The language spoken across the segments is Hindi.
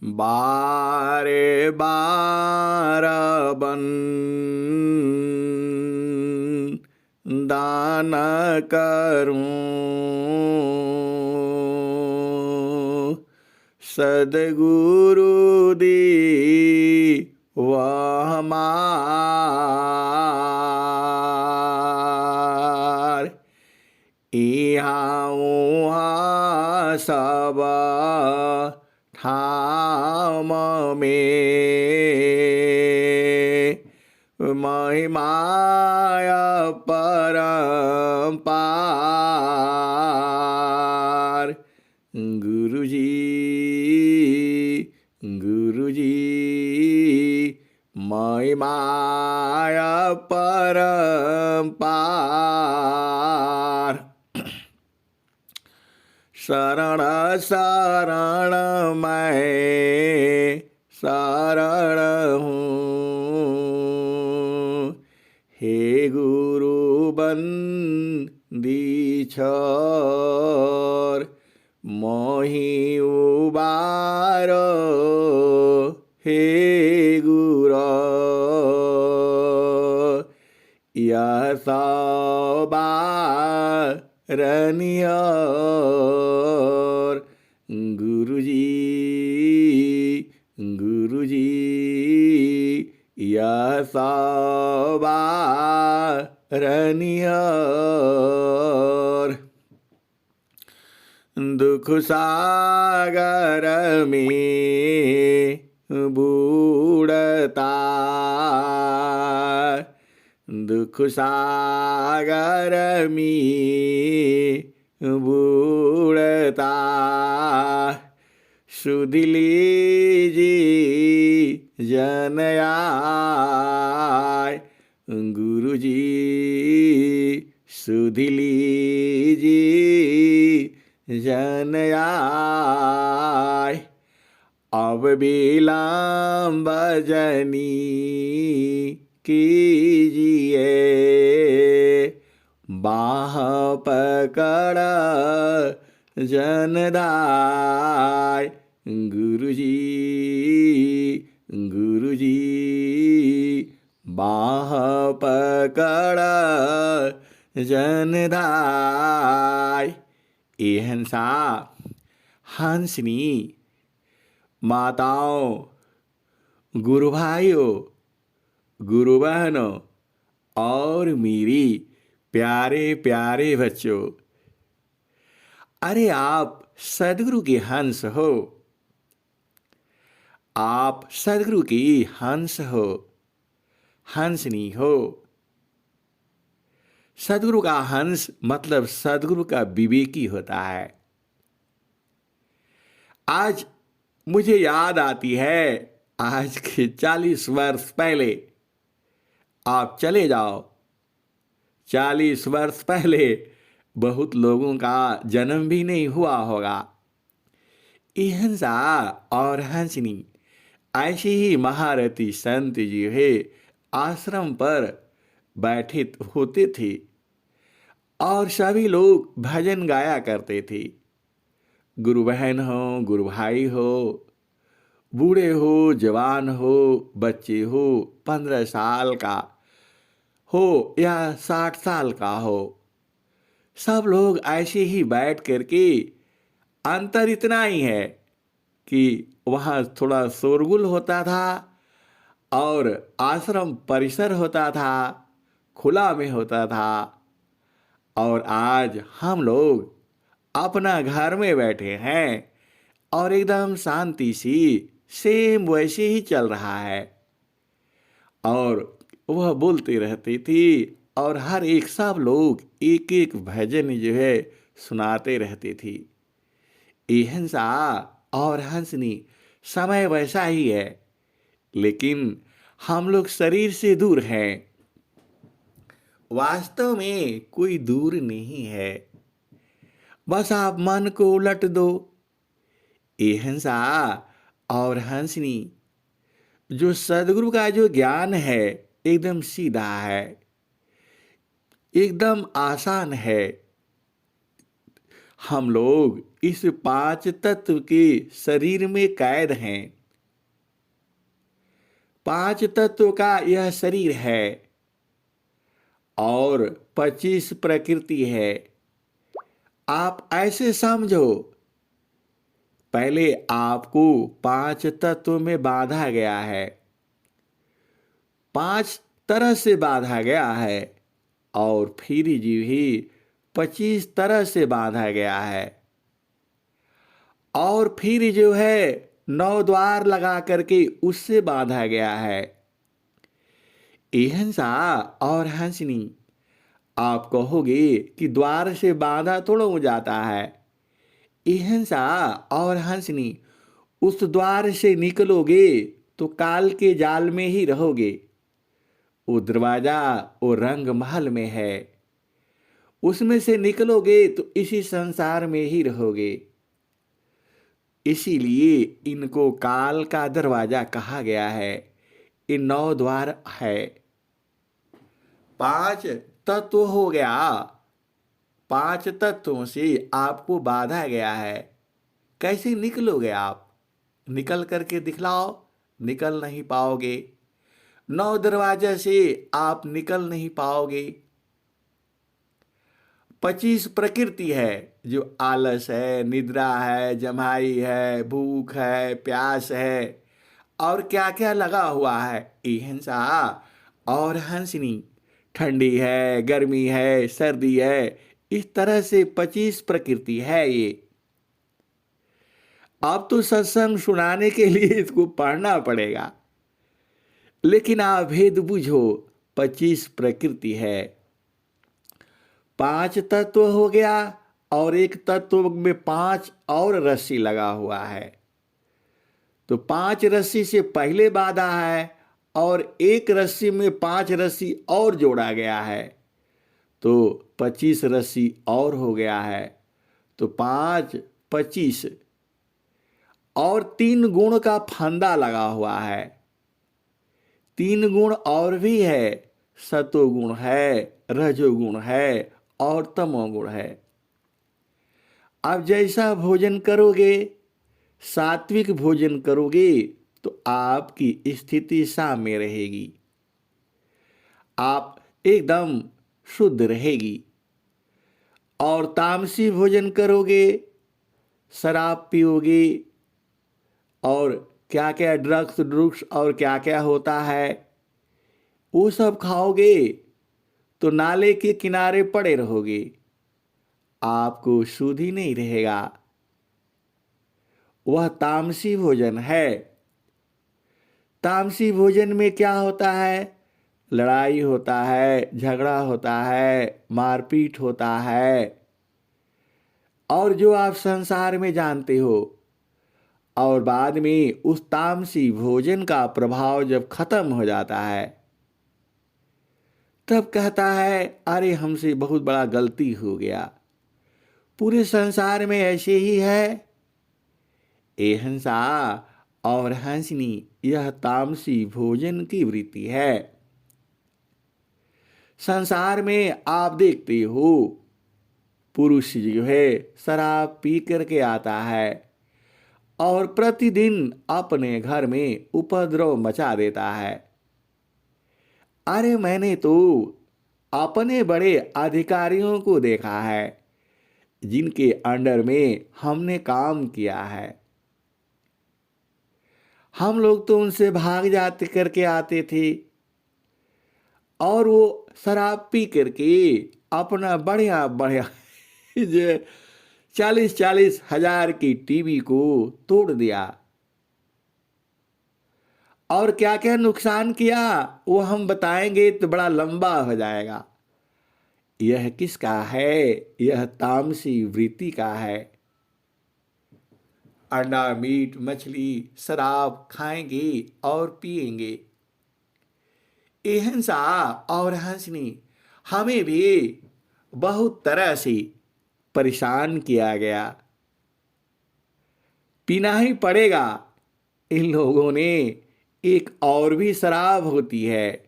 बारे बार बन दान करूं, सदगुरु दी वह मार। इहाँ उहाँ सब ठाम में महिमाय परम्पार। गुरुजी गुरुजी महिमाय परम्पार। शरण शरण मैं शरण हूँ, हे गुरु बंदी छोर मोहि उबारो, हे गुरु यह सवारनियर। गुरुजी गुरुजी यह सवारनियर। दुख सागर में बूढ़ता, दुख सागर में बूढ़ता। सुध लीजी जन आय, गुरुजी सुध लीजी जन आय। अब विलम्ब जनी कीजिए, बाह पकड़ जनदाय। गुरुजी गुरुजी बाह पकड़ जनदाय। एहनसा हंसनी माताओं, गुरु भाइयों, गुरु बहनों और मेरी प्यारे प्यारे बच्चों, अरे आप सदगुरु के हंस हो, आप सदगुरु की हंस हो, हंसनी हो। सदगुरु का हंस मतलब सदगुरु का विवेकी होता है। आज मुझे याद आती है, आज के 40 वर्ष पहले आप चले जाओ, 40 वर्ष पहले बहुत लोगों का जन्म भी नहीं हुआ होगा। हंसा और हंसनी ऐसे ही महारथी संत जी है आश्रम पर बैठे होते थे और सभी लोग भजन गाया करते थे। गुरु बहन हो, गुरु भाई हो, बूढ़े हो, जवान हो, बच्चे हो, 15 साल का हो या 60 साल का हो, सब लोग ऐसे ही बैठ करके, अंतर इतना ही है कि वहाँ थोड़ा शोरगुल होता था और आश्रम परिसर होता था, खुला में होता था। और आज हम लोग अपना घर में बैठे हैं और एकदम शांति सी सेम वैसे ही चल रहा है। और वह बोलते रहती थी और हर एक सब लोग एक एक भजन जो है सुनाते रहते थे। ये हंसा और हंसनी समय वैसा ही है, लेकिन हम लोग शरीर से दूर हैं। वास्तव में कोई दूर नहीं है, बस आप मन को उलट दो। ये हंसा और हंसनी जो सदगुरु का जो ज्ञान है एकदम सीधा है, एकदम आसान है। हम लोग इस पांच तत्व के शरीर में कैद हैं। पांच तत्व का यह शरीर है और 25 प्रकृति है। आप ऐसे समझो, पहले आपको पांच तत्व में बांधा गया है, पांच तरह से बांधा गया है, और फिर भी 25 तरह से बांधा गया है, और फिर जो है 9 द्वार लगा करके उससे बांधा गया है। हंसा और हंसनी, आप कहोगे कि द्वार से बांधा थोड़ा हो जाता है। हंसा और हंसनी, उस द्वार से निकलोगे तो काल के जाल में ही रहोगे। वो दरवाजा वो रंग महल में है, उसमें से निकलोगे तो इसी संसार में ही रहोगे। इसीलिए इनको काल का दरवाजा कहा गया है। ये 9 द्वार है। पांच तत्व हो गया, पांच तत्वों से आपको बांधा गया है। कैसे निकलोगे आप? निकल करके दिखलाओ, निकल नहीं पाओगे। 9 दरवाजे से आप निकल नहीं पाओगे। 25 प्रकृति है, जो आलस है, निद्रा है, जमाई है, भूख है, प्यास है, और क्या क्या लगा हुआ है। हिंसा और हंसनी, ठंडी है, गर्मी है, सर्दी है, इस तरह से 25 प्रकृति है ये। अब तो सत्संग सुनाने के लिए इसको पढ़ना पड़ेगा, लेकिन आप भेद बुझो, 25 प्रकृति है। 5 तत्व हो गया, और एक तत्व में 5 और रस्सी लगा हुआ है। तो 5 रस्सी से पहले बांधा है, और एक रस्सी में 5 रस्सी और जोड़ा गया है, तो 25 रस्सी और हो गया है। तो 5 25, और 3 गुण का फंदा लगा हुआ है। 3 गुण और भी है, सतोगुण है, रजोगुण है, और तमोगुण है। आप जैसा भोजन करोगे, सात्विक भोजन करोगे, तो आपकी स्थिति साम्य रहेगी, आप एकदम शुद्ध रहेगी। और तामसी भोजन करोगे, शराब पियोगे, और क्या क्या ड्रग्स और क्या क्या होता है, वो सब खाओगे, तो नाले के किनारे पड़े रहोगे, आपको शुद्ध ही नहीं रहेगा। वह तामसी भोजन है। तामसी भोजन में क्या होता है? लड़ाई होता है, झगड़ा होता है, मारपीट होता है, और जो आप संसार में जानते हो। और बाद में उस तामसी भोजन का प्रभाव जब खत्म हो जाता है, तब कहता है, अरे हमसे बहुत बड़ा गलती हो गया। पूरे संसार में ऐसे ही है। हंसा और हंसनी, यह तामसी भोजन की वृत्ति है। संसार में आप देखते हो, पुरुष जो है शराब पी करके आता है, और प्रतिदिन अपने घर में उपद्रव मचा देता है। अरे मैंने तो अपने बड़े अधिकारियों को देखा है, जिनके अंडर में हमने काम किया है। हम लोग तो उनसे भाग जाते करके आते थे, और वो शराब पी करके अपना बढ़िया बढ़िया जो 40-40 हजार की टीवी को तोड़ दिया। और क्या क्या नुकसान किया वो हम बताएंगे तो बड़ा लंबा हो जाएगा। यह किसका है? यह तामसी वृत्ति का है। अंडा, मीट, मछली, शराब खाएंगे और पिएंगे। हिंसा और हंसनी, हमें भी बहुत तरह से परेशान किया गया। पीना ही पड़ेगा। इन लोगों ने एक और भी शराब होती है,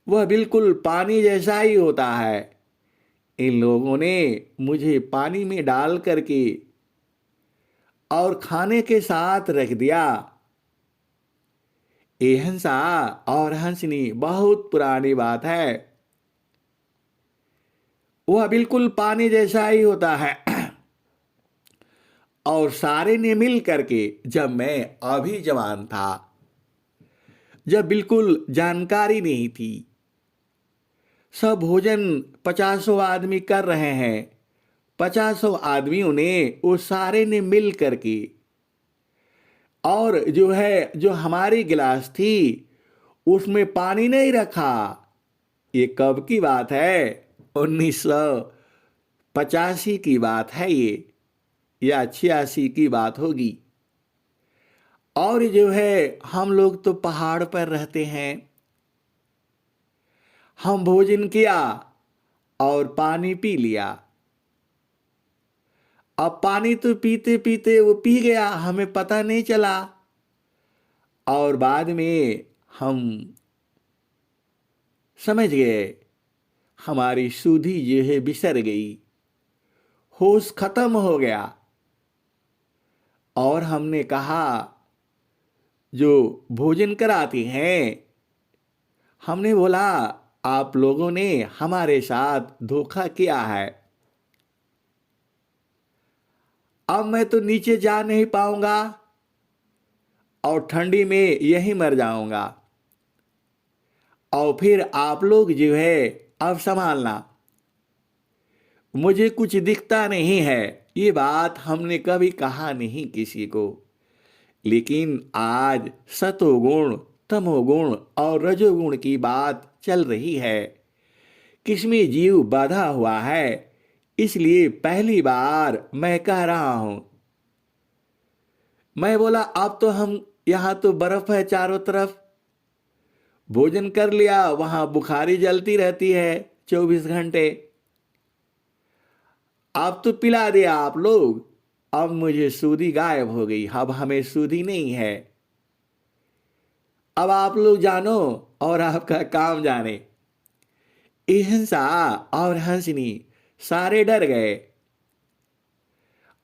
वह बिल्कुल पानी जैसा ही होता है। इन लोगों ने मुझे पानी में डाल करके और खाने के साथ रख दिया। ये हंसा और हंसनी बहुत पुरानी बात है। वह बिल्कुल पानी जैसा ही होता है। और सारे ने मिल करके, जब मैं अभी जवान था, जब बिल्कुल जानकारी नहीं थी, सब भोजन 50 आदमी कर रहे हैं, 50 आदमियों ने, वो सारे ने मिल करके, और जो हमारी गिलास थी उसमें पानी नहीं रखा। ये कब की बात है? 1985 की बात है ये, या 86 की बात होगी। और हम लोग तो पहाड़ पर रहते हैं। हम भोजन किया और पानी पी लिया। अब पानी तो पीते पीते वो पी गया, हमें पता नहीं चला। और बाद में हम समझ गए, हमारी सुधि बिसर गई, होश खत्म हो गया। और हमने कहा, जो भोजन कराती हैं, हमने बोला, आप लोगों ने हमारे साथ धोखा किया है। अब मैं तो नीचे जा नहीं पाऊंगा और ठंडी में यहीं मर जाऊंगा। और फिर आप लोग अब संभालना, मुझे कुछ दिखता नहीं है। ये बात हमने कभी कहा नहीं किसी को। लेकिन आज सतोगुण, तमोगुण और रजोगुण की बात चल रही है, किसमें जीव बाधा हुआ है, इसलिए पहली बार मैं कह रहा हूं। मैं बोला, अब तो हम यहां तो बर्फ है चारों तरफ, भोजन कर लिया, वहां बुखारी जलती रहती है 24 घंटे। अब तो पिला दिया आप लोग, अब मुझे सूधी गायब हो गई, अब हमें सूधी नहीं है। अब आप लोग जानो और आपका काम जाने। हंसा और हंसनी सारे डर गए।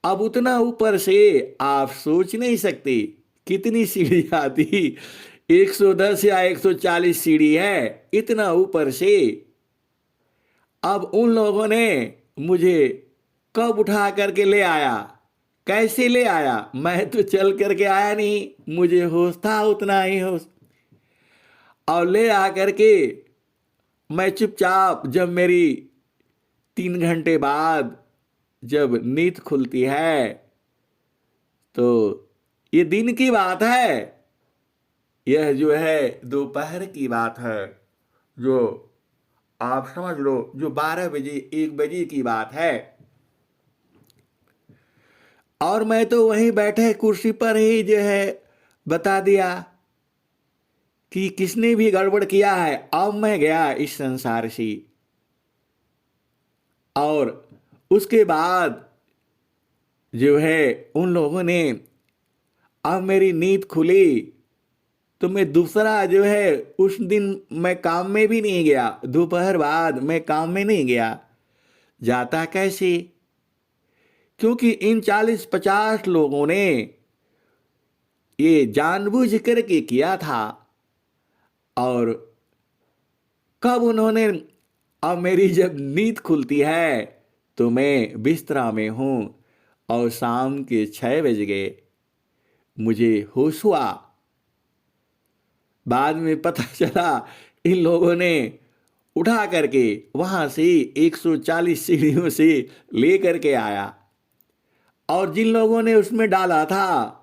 अब उतना ऊपर से आप सोच नहीं सकते कितनी सीढ़ी आती, 110 या 140 सीढ़ी है, इतना ऊपर से। अब उन लोगों ने मुझे कब उठा करके ले आया, कैसे ले आया? मैं तो चल करके आया नहीं, मुझे होश था उतना ही होश। और ले आकर के मैं चुपचाप, जब मेरी 3 घंटे बाद जब नींद खुलती है, तो ये दिन की बात है, यह दोपहर की बात है, जो आप समझ लो, जो 12 बजे 1 बजे की बात है। और मैं तो वहीं बैठे कुर्सी पर ही बता दिया कि किसने भी गड़बड़ किया है, अब मैं गया इस संसार से। और उसके बाद उन लोगों ने, अब मेरी नींद खुली तो मैं दूसरा उस दिन मैं काम में भी नहीं गया, दोपहर बाद मैं काम में नहीं गया। जाता कैसे? क्योंकि इन 40-50 लोगों ने ये जानबूझ करके किया था। और कब उन्होंने, अब मेरी जब नींद खुलती है तो मैं बिस्तरा में हूं और शाम के 6 बज गए, मुझे होश हुआ। बाद में पता चला इन लोगों ने उठा करके वहां से 140 सीढ़ियों से ले करके आया, और जिन लोगों ने उसमें डाला था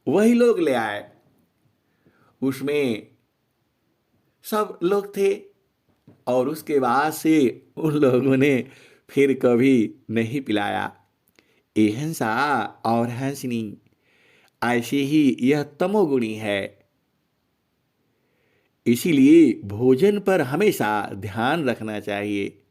वही लोग ले आए। उसमें सब लोग थे। और उसके बाद से उन लोगों ने फिर कभी नहीं पिलाया। ये हंसा और हंसनी, ऐसे ही यह तमोगुणी है। इसीलिए भोजन पर हमेशा ध्यान रखना चाहिए।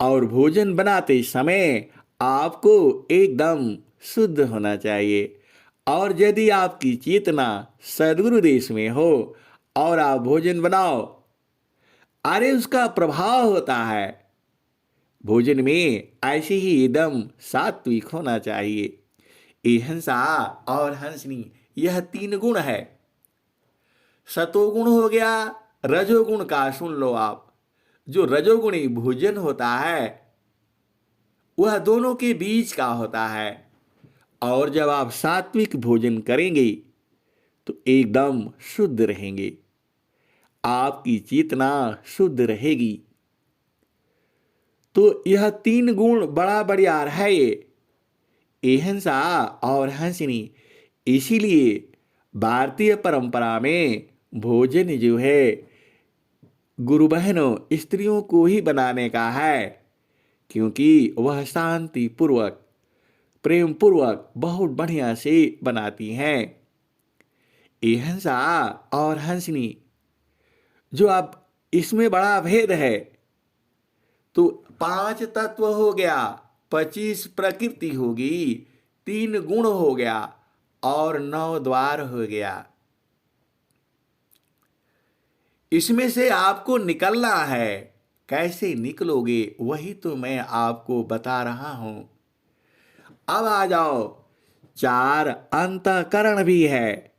और भोजन बनाते समय आपको एकदम शुद्ध होना चाहिए। और यदि आपकी चेतना सद्गुरु देश में हो और आप भोजन बनाओ, अरे उसका प्रभाव होता है। भोजन में ऐसे ही एकदम सात्विक होना चाहिए। अहिंसा और हंसनी, यह 3 गुण है। सतोगुण हो गया, रजोगुण का सुन लो आप। जो रजोगुणी भोजन होता है वह दोनों के बीच का होता है। और जब आप सात्विक भोजन करेंगे तो एकदम शुद्ध रहेंगे, आपकी चेतना शुद्ध रहेगी। तो यह 3 गुण बड़ा बढ़िया है ये, अहिंसा और हंसनी। इसीलिए भारतीय परंपरा में भोजन जो है गुरु बहनों स्त्रियों को ही बनाने का है, क्योंकि वह शांति पूर्वक प्रेम पूर्वक बहुत बढ़िया से बनाती हैं। अहिंसा और हंसनी, जो अब इसमें बड़ा भेद है। तो 5 तत्व हो गया, 25 प्रकृति होगी, 3 गुण हो गया और 9 द्वार हो गया। इसमें से आपको निकलना है। कैसे निकलोगे वही तो मैं आपको बता रहा हूं। अब आ जाओ, 4 अंतःकरण भी है।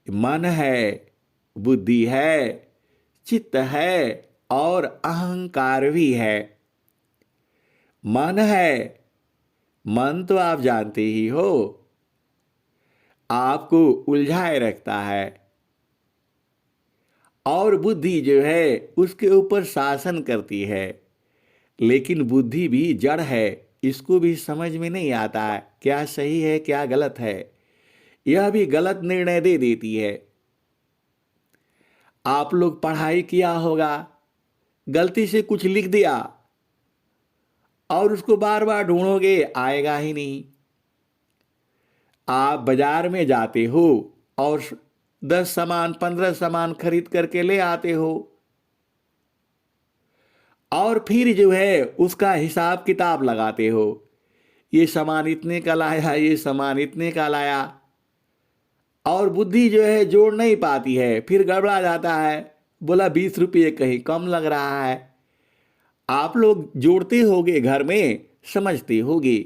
मन है, बुद्धि है, चित्त है और अहंकार भी है। मन है, मन तो आप जानते ही हो, आपको उलझाए रखता है। और बुद्धि जो है उसके ऊपर शासन करती है। लेकिन बुद्धि भी जड़ है, इसको भी समझ में नहीं आता है क्या सही है क्या गलत है। यह भी गलत निर्णय दे देती है। आप लोग पढ़ाई किया होगा, गलती से कुछ लिख दिया और उसको बार बार ढूंढोगे, आएगा ही नहीं। आप बाजार में जाते हो और 10 सामान 15 सामान खरीद करके ले आते हो और फिर जो है उसका हिसाब किताब लगाते हो। ये सामान इतने का लाया, ये सामान इतने का लाया, और बुद्धि जो है जोड़ नहीं पाती है, फिर गड़बड़ा जाता है। बोला 20 रुपये कहीं कम लग रहा है। आप लोग जोड़ते होगे, घर में समझते होगे।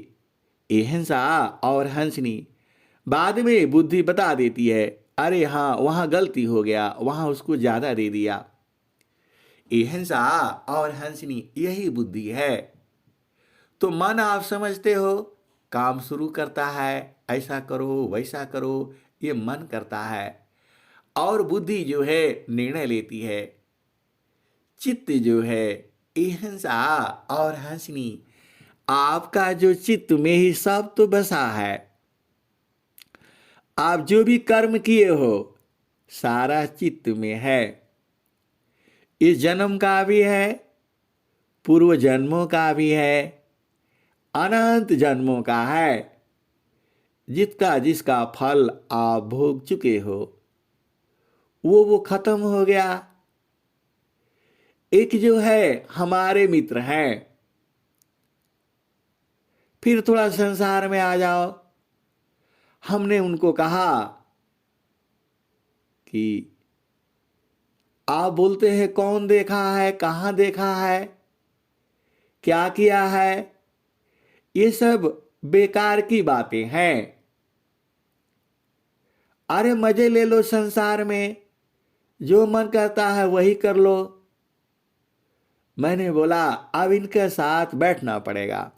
अहिंसा और हंसनी, बाद में बुद्धि बता देती है, अरे हाँ वहां गलती हो गया, वहां उसको ज्यादा दे दिया। अहिंसा और हंसनी यही बुद्धि है। तो मन आप समझते हो, काम शुरू करता है, ऐसा करो वैसा करो, ये मन करता है। और बुद्धि जो है निर्णय लेती है। चित्त जो है अहिंसा और हंसनी, आपका जो चित्त में ही सब तो बसा है। आप जो भी कर्म किए हो सारा चित्त में है। इस जन्म का भी है, पूर्व जन्मों का भी है, अनंत जन्मों का है। जिसका जिसका फल आप भोग चुके हो वो खत्म हो गया। एक जो है हमारे मित्र हैं, फिर थोड़ा संसार में आ जाओ। हमने उनको कहा कि आप बोलते हैं कौन देखा है, कहाँ देखा है, क्या किया है, ये सब बेकार की बातें हैं। अरे मजे ले लो संसार में, जो मन करता है वही कर लो। मैंने बोला अब इनके साथ बैठना पड़ेगा।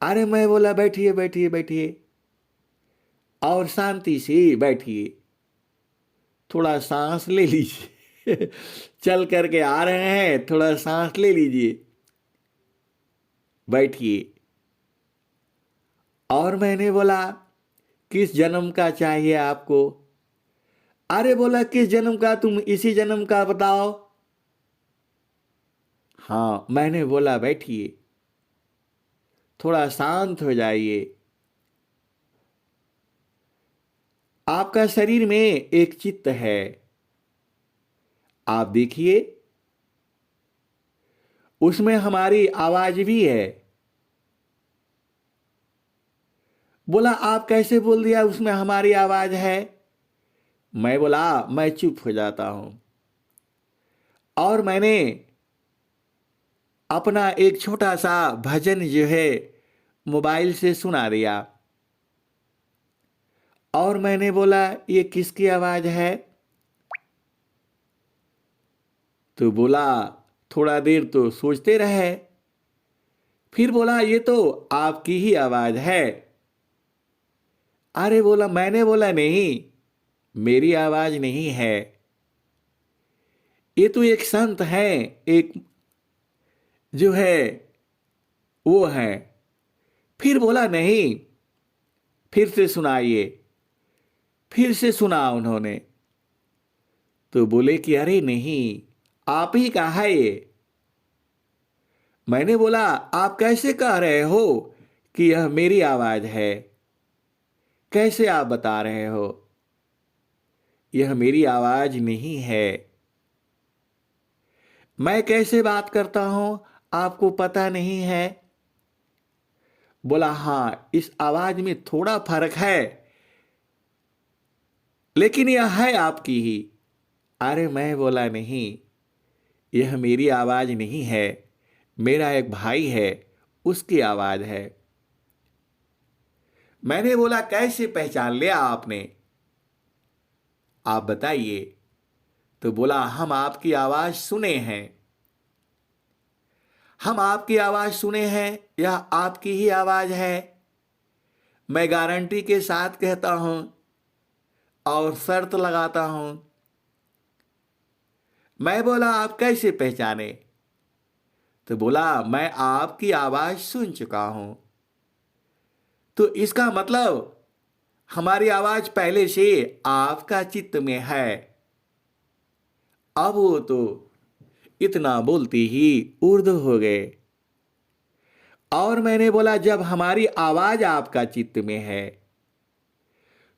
अरे मैं बोला बैठिए बैठिए बैठिए और शांति से बैठिए, थोड़ा सांस ले लीजिए चल करके आ रहे हैं, थोड़ा सांस ले लीजिए, बैठिए। और मैंने बोला किस जन्म का चाहिए आपको। अरे बोला किस जन्म का, तुम इसी जन्म का बताओ। हाँ, मैंने बोला बैठिए, थोड़ा शांत हो जाइए। आपका शरीर में एक चित्त है, आप देखिए, उसमें हमारी आवाज भी है। बोला आप कैसे बोल दिया उसमें हमारी आवाज है। मैं बोला मैं चुप हो जाता हूं। और मैंने अपना एक छोटा सा भजन जो है मोबाइल से सुना दिया। और मैंने बोला ये किसकी आवाज है? तो बोला थोड़ा देर तो सोचते रहे, फिर बोला ये तो आपकी ही आवाज है। अरे बोला, मैंने बोला नहीं, मेरी आवाज नहीं है, ये तो एक संत है, एक जो है वो है। फिर बोला नहीं, फिर से सुनाइए। फिर से सुना उन्होंने, तो बोले कि अरे नहीं, आप ही का है ये। मैंने बोला आप कैसे कह रहे हो कि यह मेरी आवाज है? कैसे आप बता रहे हो? यह मेरी आवाज नहीं है। मैं कैसे बात करता हूं आपको पता नहीं है? बोला हां, इस आवाज में थोड़ा फर्क है, लेकिन यह है आपकी ही। अरे मैं बोला नहीं, यह मेरी आवाज नहीं है, मेरा एक भाई है, उसकी आवाज है। मैंने बोला कैसे पहचान लिया आपने, आप बताइए। तो बोला हम आपकी आवाज सुने हैं, हम आपकी आवाज सुने हैं, यह आपकी ही आवाज है। मैं गारंटी के साथ कहता हूं और शर्त लगाता हूं। मैं बोला आप कैसे पहचाने? तो बोला मैं आपकी आवाज सुन चुका हूं। तो इसका मतलब हमारी आवाज पहले से आपका चित्त में है। अब वो तो इतना बोलते ही उर्दू हो गए। और मैंने बोला जब हमारी आवाज आपका चित्त में है,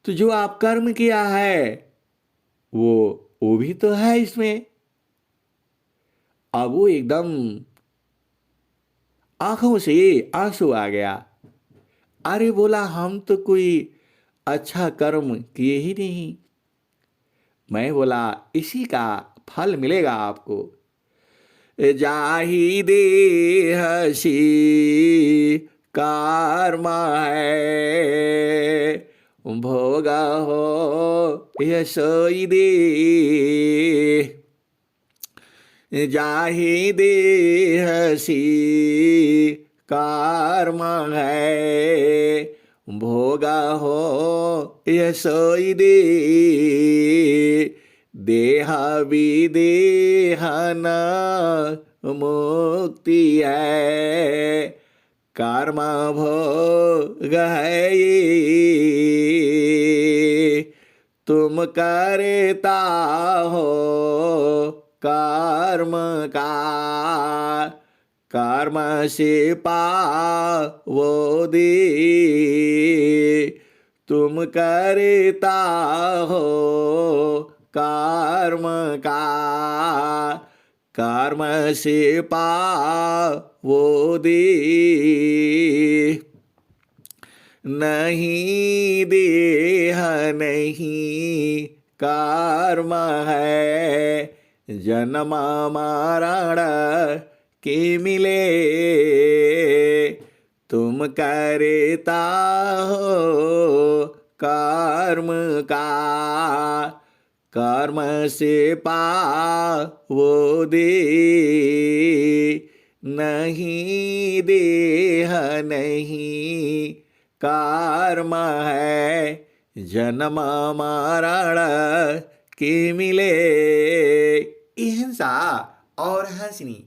तो जो आप कर्म किया है वो वो भी तो है इसमें। अब वो एकदम आंखों से आंसू आ गया। अरे बोला हम तो कोई अच्छा कर्म किए ही नहीं। मैं बोला इसी का फल मिलेगा आपको। जाहि देहसी कर्म है, भोग हो यशोई दे। जाहि देहसी कर्म है, भोग हो यशोई दे। देह विदेहन मुक्ति है, कर्म भोग है ये। तुम करता हो कर्म का, कर्म से पावो दे। तुम करता हो कर्म का, कर्म से पावो दे। नहीं देह नहीं कर्म है, जन्म मरण के मिले। तुम करता हो कर्म का, कर्म से पावो दे। नहीं देह नहीं कर्म है, जन्म मरण के मिले। हिंसा और हंसनी,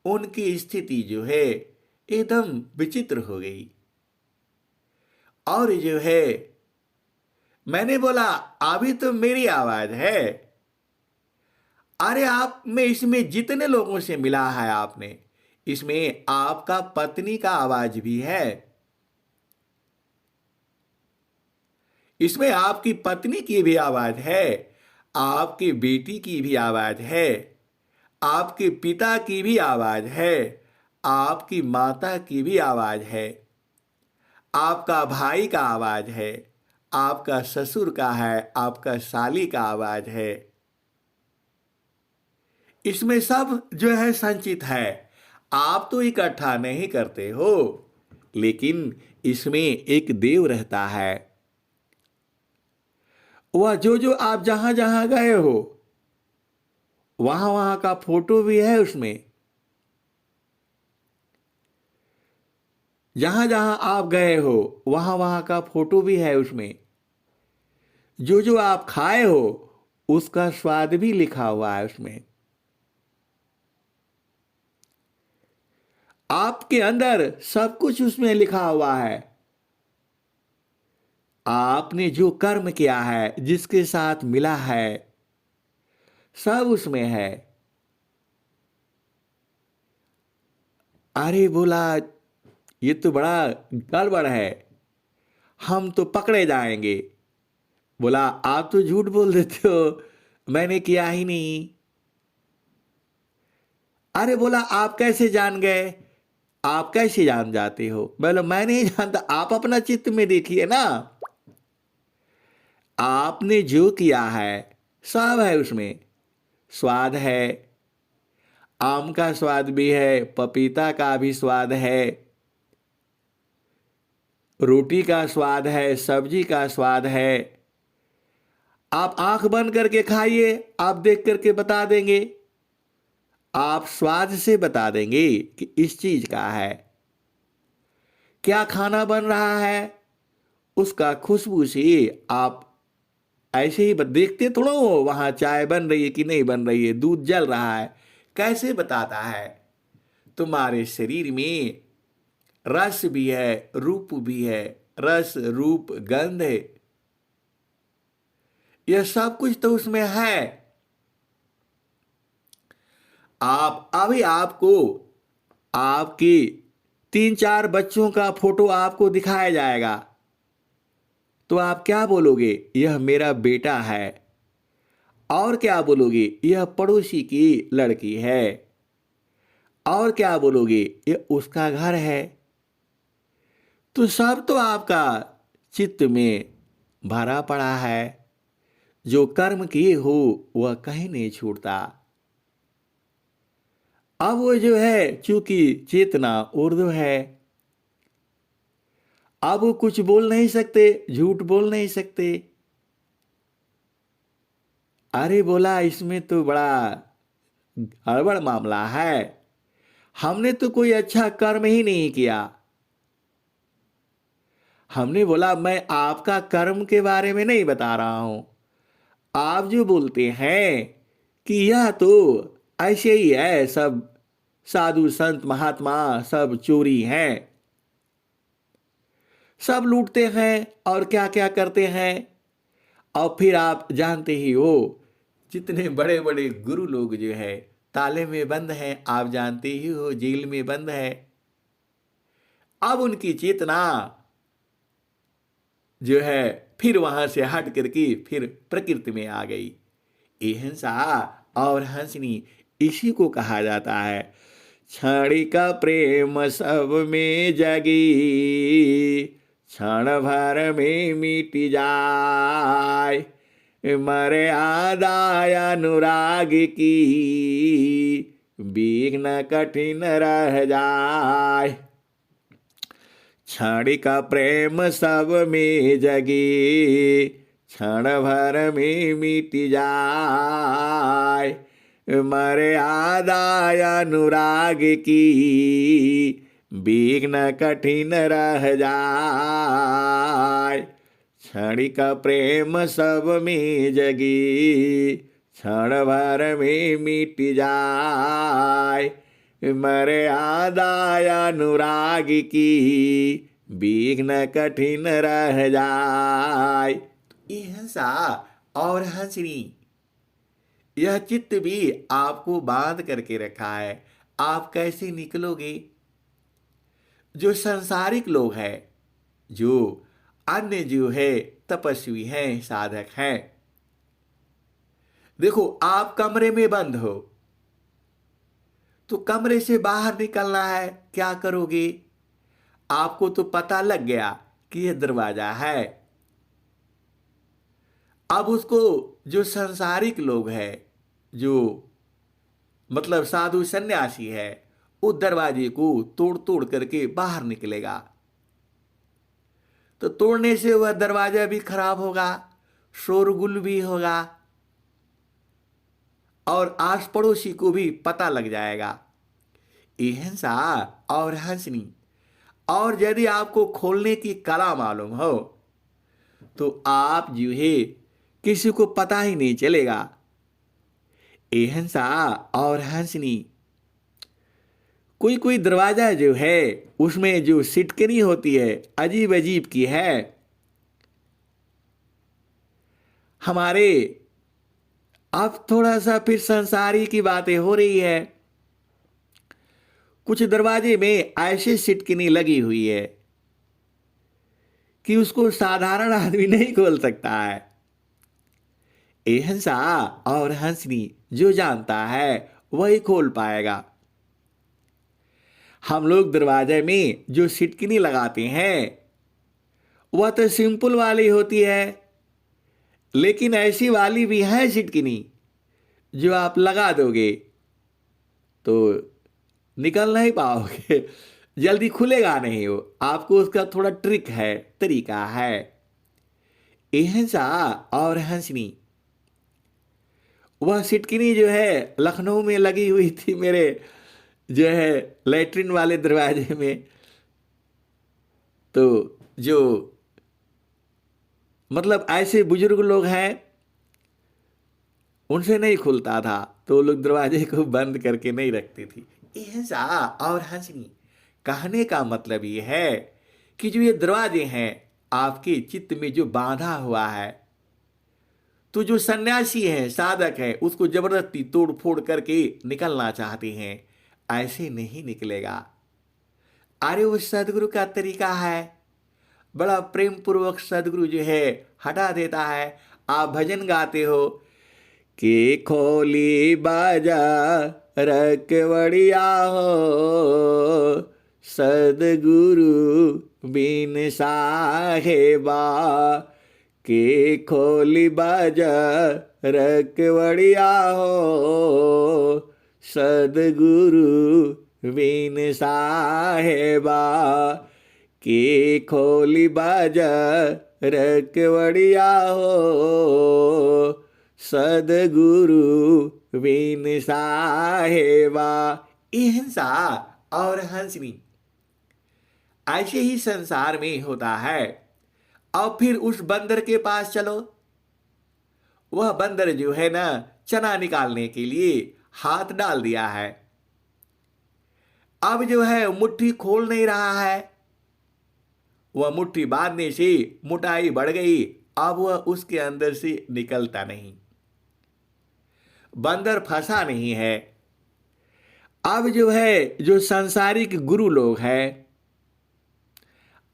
उनकी स्थिति जो है एकदम विचित्र हो गई। और जो है मैंने बोला अभी तो मेरी आवाज है। अरे आप में इसमें जितने लोगों से मिला है आपने, इसमें आपका पत्नी का आवाज भी है, इसमें आपकी पत्नी की भी आवाज है, आपकी बेटी की भी आवाज है, आपके पिता की भी आवाज है, आपकी माता की भी आवाज है, आपका भाई का आवाज है, आपका ससुर का है, आपका साली का आवाज है। इसमें सब जो है संचित है। आप तो इकट्ठा नहीं करते हो, लेकिन इसमें एक देव रहता है। वह जो जो आप जहां जहां गए हो, वहां वहां का फोटो भी है उसमें। जहां जहां आप गए हो, वहां वहां का फोटो भी है उसमें। जो जो आप खाए हो, उसका स्वाद भी लिखा हुआ है उसमें। आपके अंदर सब कुछ उसमें लिखा हुआ है। आपने जो कर्म किया है, जिसके साथ मिला है, सब उसमें है। अरे बोला, ये तो बड़ा गड़बड़ है, हम तो पकड़े जाएंगे। बोला, आप तो झूठ बोल देते हो, मैंने किया ही नहीं। अरे बोला, आप कैसे जान गए? आप कैसे जान जाते हो? बोला, मैं नहीं जानता, आप अपना चित्त में देखिए ना। आपने जो किया है, सब है उसमें। स्वाद है, आम का स्वाद भी है, पपीता का भी स्वाद है, रोटी का स्वाद है, सब्जी का स्वाद है। आप आंख बंद करके खाइए, आप देख करके बता देंगे। आप स्वाद से बता देंगे कि इस चीज का है। क्या खाना बन रहा है, उसका खुशबू से आप ऐसे ही देखते थोड़ा हो वहां चाय बन रही है कि नहीं बन रही है, दूध जल रहा है, कैसे बताता है? तुम्हारे शरीर में रस भी है, रूप भी है। रस, रूप, गंध है, यह सब कुछ तो उसमें है। आप अभी आपको आपके 3-4 बच्चों का फोटो आपको दिखाया जाएगा, तो आप क्या बोलोगे? यह मेरा बेटा है। और क्या बोलोगे? यह पड़ोसी की लड़की है। और क्या बोलोगे? यह उसका घर है। तो सब तो आपका चित्त में भरा पड़ा है। जो कर्म किए हो, वह कहीं नहीं छूटता। अब वो जो है, चूंकि चेतना उर्दू है, अब वो कुछ बोल नहीं सकते, झूठ बोल नहीं सकते। अरे बोला, इसमें तो बड़ा गड़बड़ मामला है, हमने तो कोई अच्छा कर्म ही नहीं किया। हमने बोला, मैं आपका कर्म के बारे में नहीं बता रहा हूं। आप जो बोलते हैं कि यह तो ऐसे ही है, सब साधु संत महात्मा सब चोरी हैं, सब लूटते हैं और क्या क्या करते हैं। और फिर आप जानते ही हो, जितने बड़े बड़े गुरु लोग जो है ताले में बंद हैं, आप जानते ही हो, जेल में बंद है। अब उनकी चेतना जो है फिर वहां से हट करके फिर प्रकृति में आ गई। अहिंसा और हंसनी, इसी को कहा जाता है। क्षणिक प्रेम सब में जगी, क्षण भर में मिट जाए, मर्यादा अनुराग की विघ्न कठिन रह जाए। क्षणिक प्रेम सब में जगी, क्षण भर में मिट जाए, मर्यादा अनुराग की विघ्न कठिन रह जाए। क्षणिक प्रेम सब में जगी, क्षण भर में मिट जाए, मर्यादा अनुराग की विघ्न कठिन रह जाए। हिंसा और हंसनी, यह चित्त भी आपको बांध करके रखा है। आप कैसे निकलोगे? जो सांसारिक लोग हैं, जो अन्य जो है तपस्वी हैं, साधक हैं, देखो आप कमरे में बंद हो, तो कमरे से बाहर निकलना है, क्या करोगे? आपको तो पता लग गया कि यह दरवाजा है। अब उसको, जो सांसारिक लोग हैं, जो मतलब साधु सन्यासी है, उस दरवाजे को तोड़ तोड़ करके बाहर निकलेगा। तो तोड़ने से वह दरवाजा भी खराब होगा, शोरगुल भी होगा और आस पड़ोसी को भी पता लग जाएगा। हिंसा और हंसनी। और यदि आपको खोलने की कला मालूम हो तो आप जो है किसी को पता ही नहीं चलेगा। हिंसा और हंसनी। कोई कोई दरवाजा जो है उसमें जो सिटकनी होती है अजीब अजीब की है। हमारे अब थोड़ा सा फिर संसारी की बातें हो रही है। कुछ दरवाजे में ऐसी सिटकनी लगी हुई है कि उसको साधारण आदमी नहीं खोल सकता है। ये हंसा और हंसनी जो जानता है वही खोल पाएगा। हम लोग दरवाजे में जो सिटकनी लगाते हैं वह तो सिंपल वाली होती है, लेकिन ऐसी वाली भी है सिटकनी जो आप लगा दोगे तो निकल नहीं पाओगे, जल्दी खुलेगा नहीं वो। आपको उसका थोड़ा ट्रिक है, तरीका है। ये हंसा और हंसनी। वह सिटकिनी जो है लखनऊ में लगी हुई थी मेरे जो है लैट्रिन वाले दरवाजे में। तो जो मतलब ऐसे बुजुर्ग लोग हैं उनसे नहीं खुलता था, तो वो लोग दरवाजे को बंद करके नहीं रखती थी। हंसा और हंसनी। कहने का मतलब ये है कि जो ये दरवाजे हैं आपके चित्त में जो बांधा हुआ है, तो जो सन्यासी है, साधक है, उसको जबरदस्ती तोड़ फोड़ करके निकलना चाहते हैं, ऐसे नहीं निकलेगा। अरे वो सदगुरु का तरीका है, बड़ा प्रेम पूर्वक सदगुरु जो है हटा देता है। आप भजन गाते हो कि खोली बाजा रखवड़िया हो, सदगुरु बिन साहेबा के खोली बाजा रखवड़िया हो, सदगुरु बिन साहेबा के खोली बाजा रखवड़िया हो, सदगुरु बिन साहेबा। हिंसा और हंसनी ऐसे ही संसार में होता है। और फिर उस बंदर के पास चलो। वह बंदर जो है ना चना निकालने के लिए हाथ डाल दिया है, अब जो है मुट्ठी खोल नहीं रहा है। वह मुट्ठी बांधने से मोटाई बढ़ गई, अब वह उसके अंदर से निकलता नहीं। बंदर फंसा नहीं है। अब जो है जो सांसारिक गुरु लोग हैं,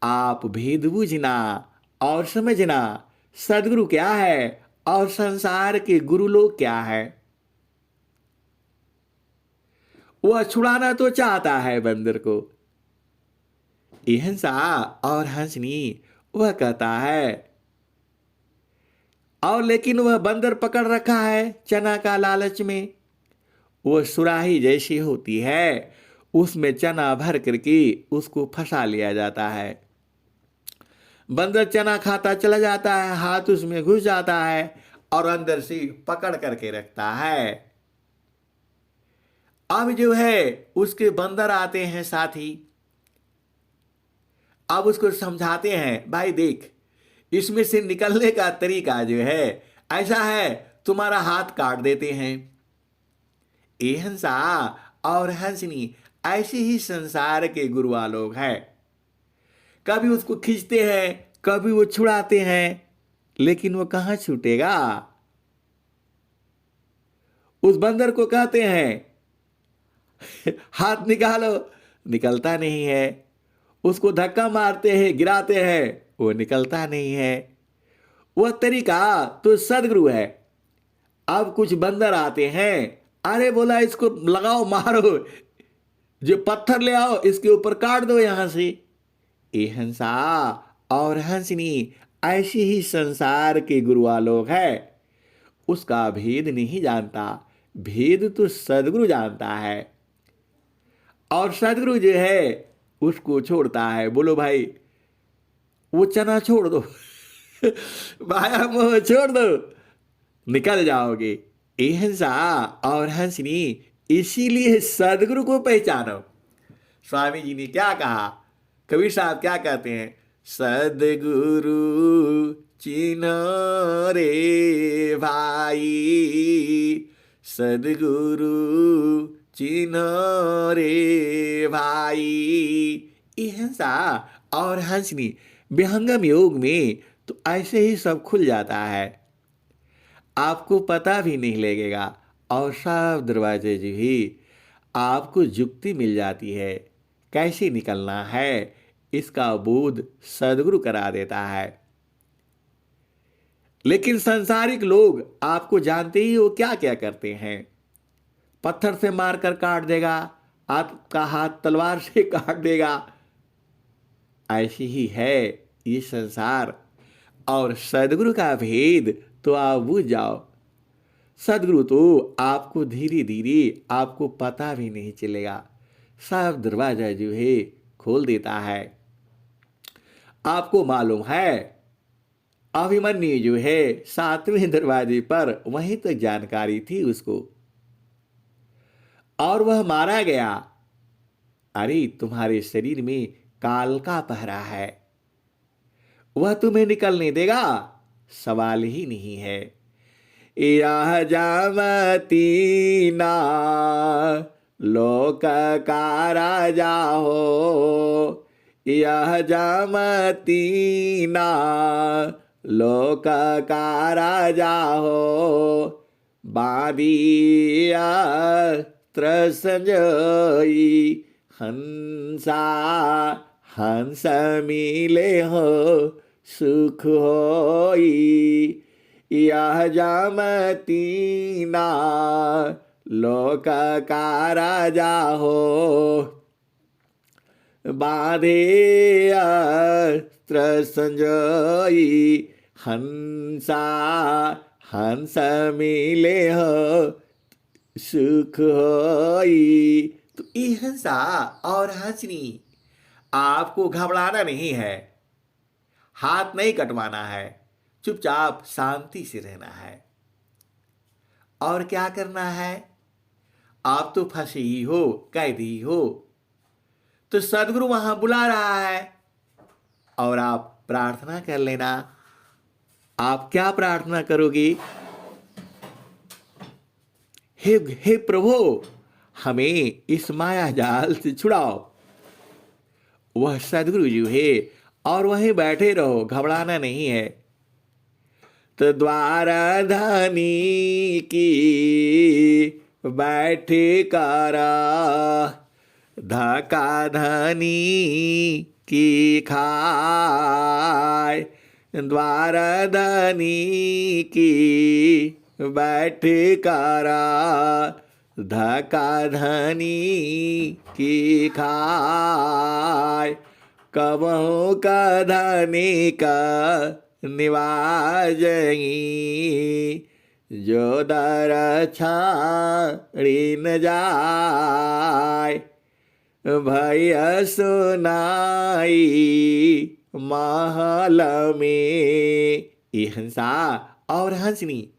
आप भेद बुझना और समझना सदगुरु क्या है और संसार के गुरु लोग क्या है। वह छुड़ाना तो चाहता है बंदर को। हंसा और हंसनी वह कहता है, और लेकिन वह बंदर पकड़ रखा है चना का लालच में। वह सुराही जैसी होती है, उसमें चना भर करके उसको फंसा लिया जाता है। बंदर चना खाता चला जाता है, हाथ उसमें घुस जाता है और अंदर से पकड़ करके रखता है। अब जो है उसके बंदर आते हैं साथी। अब उसको समझाते हैं, भाई देख इसमें से निकलने का तरीका जो है ऐसा है, तुम्हारा हाथ काट देते हैं। ये हंसा और हंसनी ऐसे ही संसार के गुरुआ लोग हैं। कभी उसको खींचते हैं, कभी वो छुड़ाते हैं, लेकिन वो कहां छूटेगा। उस बंदर को कहते हैं हाथ निकालो, निकलता नहीं है। उसको धक्का मारते हैं, गिराते हैं, वो निकलता नहीं है। वह तरीका तो सदगुरु है। अब कुछ बंदर आते हैं, अरे बोला इसको लगाओ, मारो, जो पत्थर ले आओ इसके ऊपर काट दो यहां से। ये हंसा और हंसनी ऐसे ही संसार के गुरुआ लोग हैं। उसका भेद नहीं जानता, भेद तो सदगुरु जानता है। और सदगुरु जो है उसको छोड़ता है। बोलो भाई, वो चना छोड़ दो माया मोह छोड़ दो, निकल जाओगे। अहिंसा और हंसनी, इसीलिए सदगुरु को पहचानो। स्वामी जी ने क्या कहा, कबीर साहब क्या कहते हैं, सदगुरु चिन्ह रे भाई, सदगुरु चिन्ह रे भाई। अहिंसा और हंसनी विहंगम योग में तो ऐसे ही सब खुल जाता है, आपको पता भी नहीं लगेगा, और सब दरवाजे जो ही आपको जुक्ति मिल जाती है, कैसे निकलना है इसका बोध सदगुरु करा देता है। लेकिन सांसारिक लोग आपको जानते ही वो क्या क्या करते हैं, पत्थर से मारकर काट देगा, आपका हाथ तलवार से काट देगा। ऐसी ही है ये संसार, और सदगुरु का भेद तो आप बुझ जाओ। सदगुरु तो आपको धीरे धीरे आपको पता भी नहीं चलेगा, सब दरवाजा जो है खोल देता है। आपको मालूम है अभिमन्यु जो है 7वें दरवाजे पर, वहीं तक जानकारी थी उसको, और वह मारा गया। अरे तुम्हारे शरीर में काल का पहरा है, वह तुम्हें निकलने देगा, सवाल ही नहीं है। यह जामती ना लोक का राजा हो, यह जामती ना लोक का राजा हो, बांधिया संजोई हंसा, हंस मिले हो सुख होई। यह जामती ना लोक का राजा हो, बांधे अस्त्र संजोई हंसा, हंस मिले हो सुख होई। तो ये हंसा और हंसनी, आपको घबराना नहीं है, हाथ नहीं कटवाना है, चुपचाप शांति से रहना है। और क्या करना है, आप तो फंसे ही हो, कैदी हो, तो सदगुरु वहां बुला रहा है, और आप प्रार्थना कर लेना। आप क्या प्रार्थना करोगे, हे प्रभु हमें इस माया जाल से छुड़ाओ। वह सदगुरु जी है, और वहीं बैठे रहो, घबराना नहीं है। तो द्वारा धनी की बैठे कारा, धका धनी की खाए, द्वारा धनी की बैठे कारा, धका धनी की खाए। कबहू का धनी का निवाजई, जो दर छाड़ी न जाय, भैया सुनाई महल में। ये हंसा और हंसनी,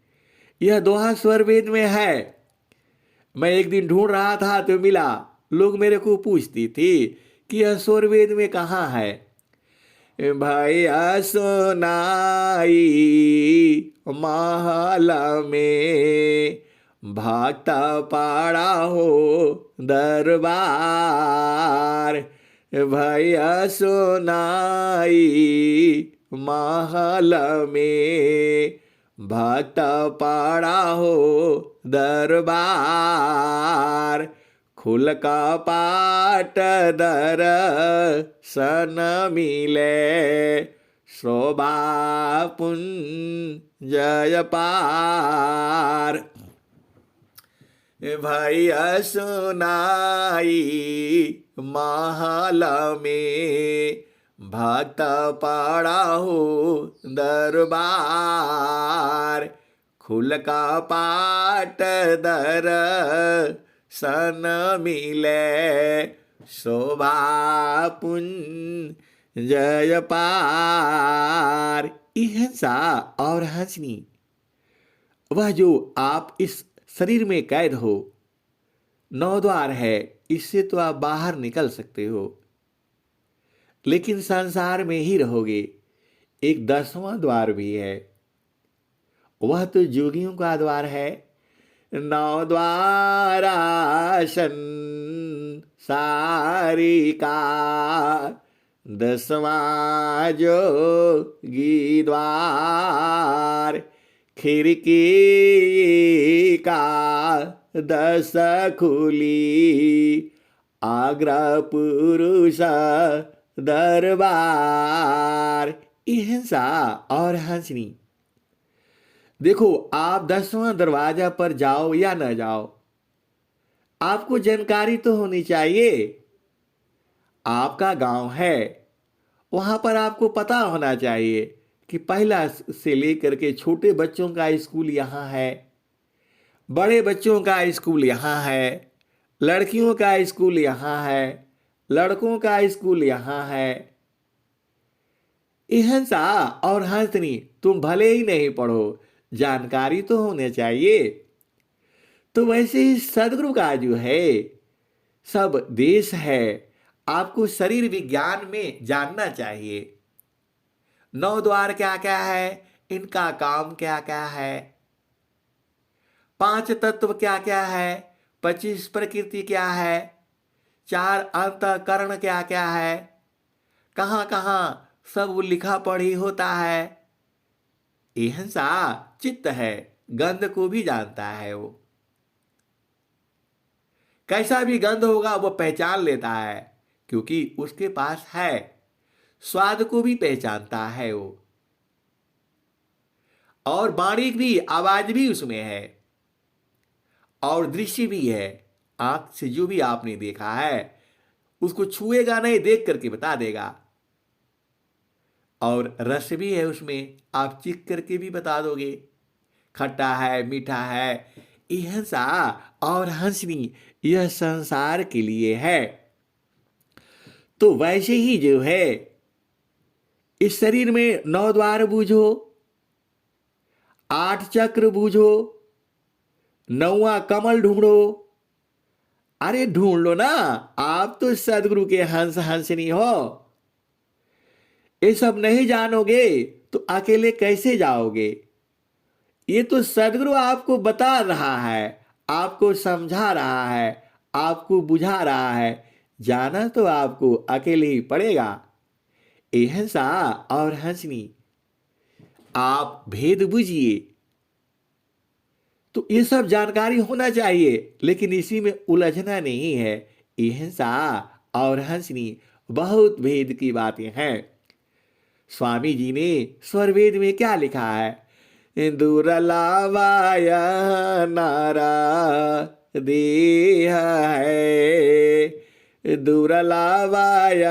यह दोहा स्वर वेद में है। मैं एक दिन ढूंढ रहा था तो मिला, लोग मेरे को पूछती थी कि यह स्वर वेद में कहाँ है। भैया सुनाई महल में, भक्त पाड़ा हो दरबार। भैया सुनाई महल में, भक्त पाड़ा हो दरबार। खुल का पाट दर सन मिले, शोभा पुंज जय पार। भैया सुनाई महल में, भक्त पड़ा हो दरबार। खुल का पाट दर सन मिले, शोभा पुंजय पार। हिंसा और हंसनी, वह जो आप इस शरीर में कैद हो, 9 द्वार है, इससे तो आप बाहर निकल सकते हो, लेकिन संसार में ही रहोगे। एक 10वां द्वार भी है, वह तो जोगियों का द्वार है। 9 द्वारा संसारी का, 10वां जोगी द्वार। खिड़की का 10 खुली, आग्रह पुरुष दरबार। हिंसा और हंसनी, देखो आप 10वां दरवाजा पर जाओ या न जाओ, आपको जानकारी तो होनी चाहिए। आपका गांव है, वहां पर आपको पता होना चाहिए कि पहला से लेकर के छोटे बच्चों का स्कूल यहाँ है, बड़े बच्चों का स्कूल यहाँ है, लड़कियों का स्कूल यहाँ है, लड़कों का स्कूल यहाँ है। हिंसा और हंसनी, तुम भले ही नहीं पढ़ो, जानकारी तो होने चाहिए। तो वैसे ही सदगुरु का जो है सब देश है, आपको शरीर विज्ञान में जानना चाहिए। 9 द्वार क्या क्या है, इनका काम क्या क्या है, 5 तत्व क्या क्या है, 25 प्रकृति क्या है, 4 अंतःकरण क्या क्या है, कहाँ कहाँ सब लिखा पढ़ी होता है। हिंसा चित्त है, गंध को भी जानता है। वो कैसा भी गंध होगा वो पहचान लेता है, क्योंकि उसके पास है। स्वाद को भी पहचानता है वो, और बारीक भी आवाज भी उसमें है, और दृश्य भी है। आंख से जो भी आपने देखा है उसको छुएगा नहीं, देख करके बता देगा। और रस भी है उसमें, आप चीख करके भी बता दोगे, खट्टा है मीठा है। हिंसा और हंसनी यह संसार के लिए है। तो वैसे ही जो है इस शरीर में 9 द्वार बूझो, 8 चक्र बूझो, 9वां कमल ढूंढो। अरे ढूंढ लो ना, आप तो सदगुरु के हंस हंसनी हो। ये सब नहीं जानोगे तो अकेले कैसे जाओगे। ये तो सदगुरु आपको बता रहा है, आपको समझा रहा है, आपको बुझा रहा है। जाना तो आपको अकेले ही पड़ेगा। हिंसा और हंसनी, आप भेद बुझिए। तो ये सब जानकारी होना चाहिए, लेकिन इसी में उलझना नहीं है। हिंसा और हंसनी बहुत भेद की बातें हैं। स्वामी जी ने स्वरवेद में क्या लिखा है, दुर्लभाय नारा देह है, दुर्लभाय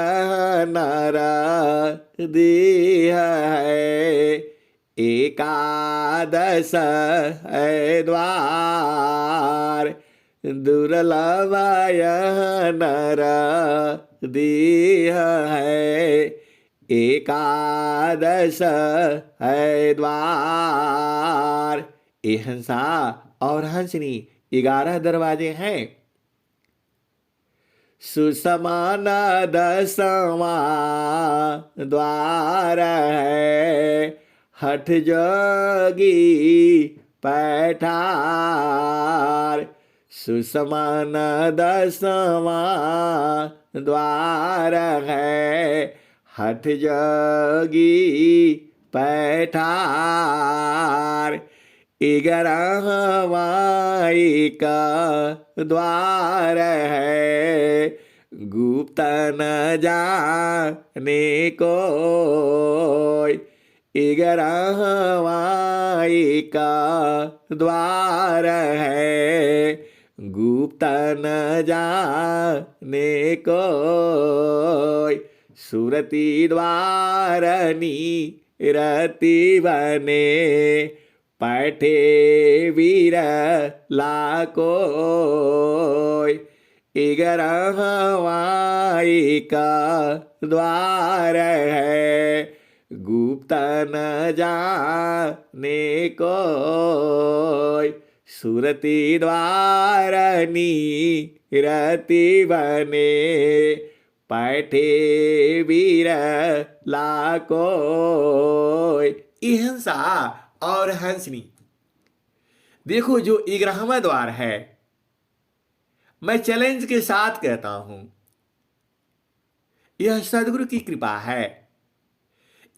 नारा देह है, एकादश है द्वार, दुर्लभाय नारा देह है, एकादश है द्वार। हिंसा और हंसनी 11 दरवाजे हैं। सुसमान 10वां द्वार है, हठ जोगी पैठार। सुसमान 10वां द्वार है, हठ जोगी पैठार। 11वां का द्वार है, गुप्त न जाने कोई। 11वां का द्वार है, गुप्त न जाने कोई। सुरती द्वारनी रति बने, पैठे वीर लाकोय। 11वां का द्वार है, गुप्त न जाने कोई, सुरती द्वारनी रति बने, पैठे वीर लाकोय। इहंसा और हंसनी, देखो जो 11वां द्वार है, मैं चैलेंज के साथ कहता हूं, यह सदगुरु की कृपा है,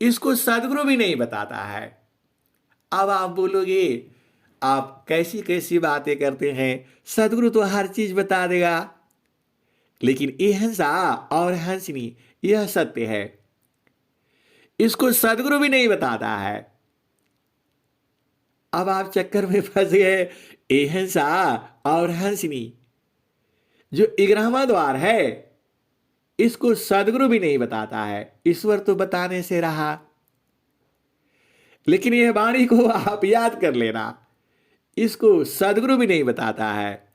इसको सदगुरु भी नहीं बताता है। अब आप बोलोगे आप कैसी कैसी बातें करते हैं, सदगुरु तो हर चीज बता देगा। लेकिन इहंसा और हंसनी यह सत्य है, इसको सदगुरु भी नहीं बताता है। अब आप चक्कर में फंस गए। इहंसा और हंसनी जो 11वां द्वार है, इसको सदगुरु भी नहीं बताता है, ईश्वर तो बताने से रहा। लेकिन यह वाणी को आप याद कर लेना, इसको सदगुरु भी नहीं बताता है।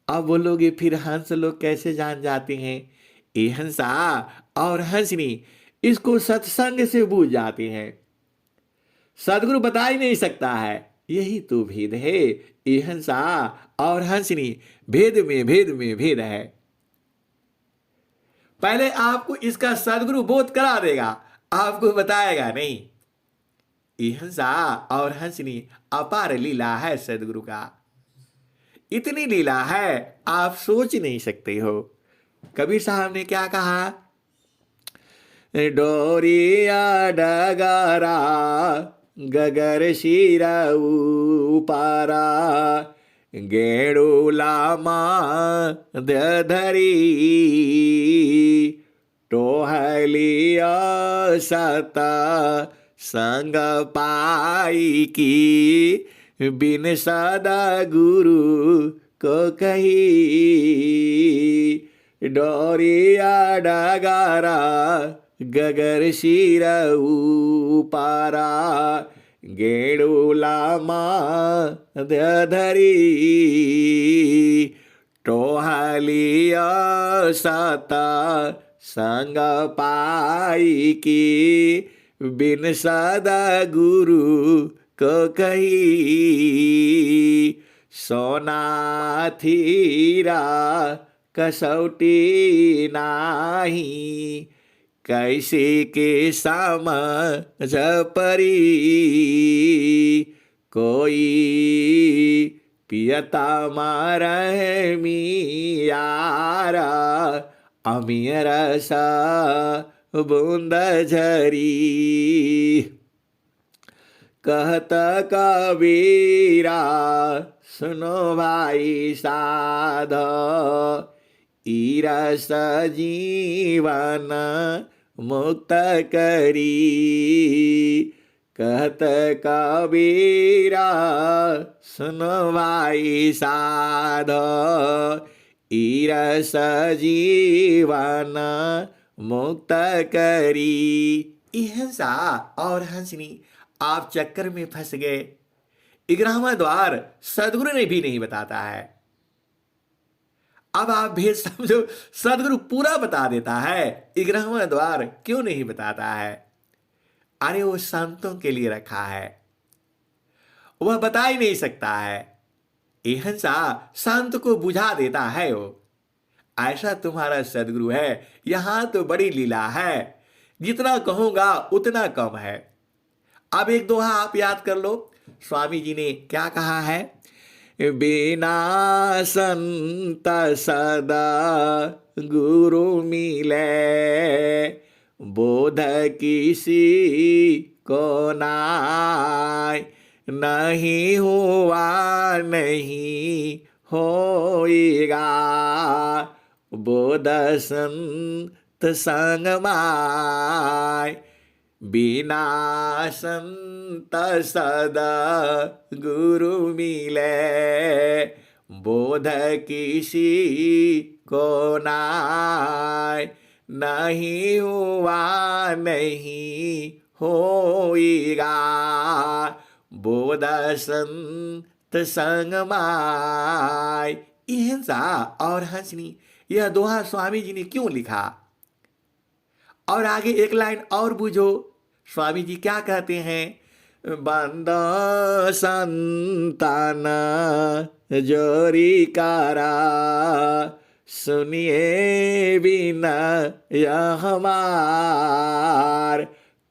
अब बोलोगे फिर हंस लोग कैसे जान जाते हैं? ये हंसा और हंसनी इसको सत्संग से बूझ जाते हैं, सदगुरु बता ही नहीं सकता है। यही तो भेद है, ये हंसा और हंसनी भेद में भेद में भेद है। पहले आपको इसका सदगुरु बोध करा देगा, आपको बताएगा नहीं। ये हंसा और हंसनी अपार लीला है सदगुरु का, इतनी लीला है आप सोच नहीं सकते हो। कबीर साहब ने क्या कहा? डोरिया डगरा गगर शिरा उपारा, गेड़ूलामा धरी टोहलिया सता संग पाई की, बिन सदा गुरु को कही। डोरिया डगारा गगर शिरा उपारा, गेड़ूलामा धरी टोहलिया सता संग पाई की, बिन सदा गुरु को कही। सोना थीरा कसौटी नाही, कैसे के समझ परी। कोई पियता मारे मियारा, अमीर सा बूंद झरी। कहता कबीरा सुनो भाई साध, ईरस जीवन मुक्त करी। कहत कबीरा सुनो भाई साध, ईरस जीवन मुक्त करी। इहंसा और हंसनी आप चक्कर में फंस गए। 11वां द्वार सदगुरु ने भी नहीं बताता है। अब आप भेद समझो, सदगुरु पूरा बता देता है, 11वां द्वार क्यों नहीं बताता है? अरे वो संतों के लिए रखा है, वह बता ही नहीं सकता है। हंसा संत को बुझा देता है वो। ऐसा तुम्हारा सदगुरु है, यहां तो बड़ी लीला है, जितना कहूंगा उतना कम है। अब एक दोहा आप याद कर लो, स्वामी जी ने क्या कहा है? बिना संत सदा गुरु मिले, बोध किसी को नाय। नहीं हुआ नहीं होएगा, बोध संत संग माय। बिना संत सदा गुरु मिले, बोध किसी को नाय। नहीं हुआ नहीं होएगा, बोध संत संग माय। अहिंसा और हंसनी, यह दोहा स्वामी जी ने क्यों लिखा? और आगे एक लाइन और बूझो, स्वामी जी क्या कहते हैं? बंदा संतान जोरी कारा, सुनिए बिना यह हमार,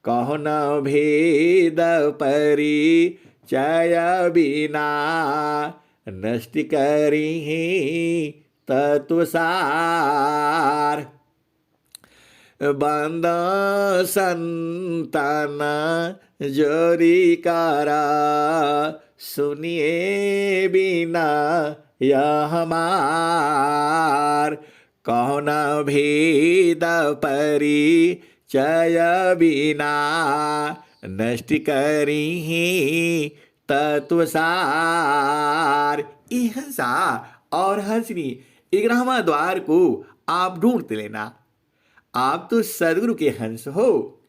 कहो न भेद परिचय बिना, नष्ट करी तत्वसार। बंद संतान जोरी कारा, सुनिए बिना यह हमार, कहो न भेद परिचय बिना, नष्ट करी तत्वसार। अहिंसा और हंसनी 11वां द्वार को आप ढूंढते लेना। आप तो सदगुरु के हंस हो।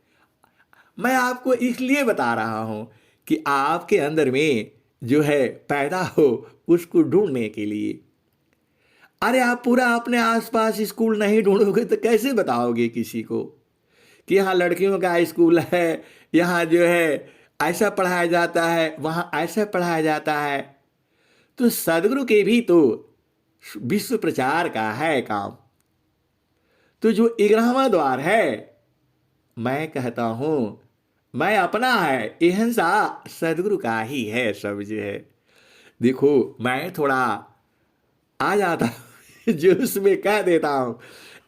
मैं आपको इसलिए बता रहा हूं कि आपके अंदर में जो है पैदा हो, उसको ढूंढने के लिए। अरे आप पूरा अपने आसपास स्कूल नहीं ढूंढोगे तो कैसे बताओगे किसी को कि यहाँ लड़कियों का स्कूल है, यहाँ जो है ऐसा पढ़ाया जाता है, वहाँ ऐसा पढ़ाया जाता है। तो सदगुरु के भी तो विश्व प्रचार का है काम। तो जो 11वां द्वार है, मैं कहता हूं मैं अपना है, अहिंसा सदगुरु का ही है सब जो है। देखो मैं थोड़ा आ जाता जो उसमें कह देता हूं,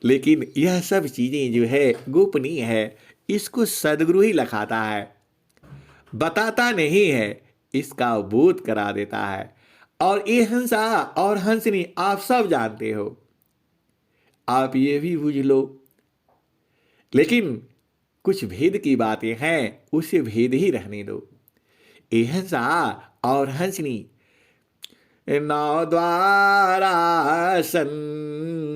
लेकिन यह सब चीजें जो है गोपनीय है, इसको सदगुरु ही लिखाता है, बताता नहीं है, इसका बोध करा देता है। और अहिंसा और हंसनी आप सब जानते हो, आप ये भी बुझ लो। लेकिन कुछ भेद की बातें हैं, उसे भेद ही रहने दो। अहिंसा और हंसनी 9 द्वारा संसारी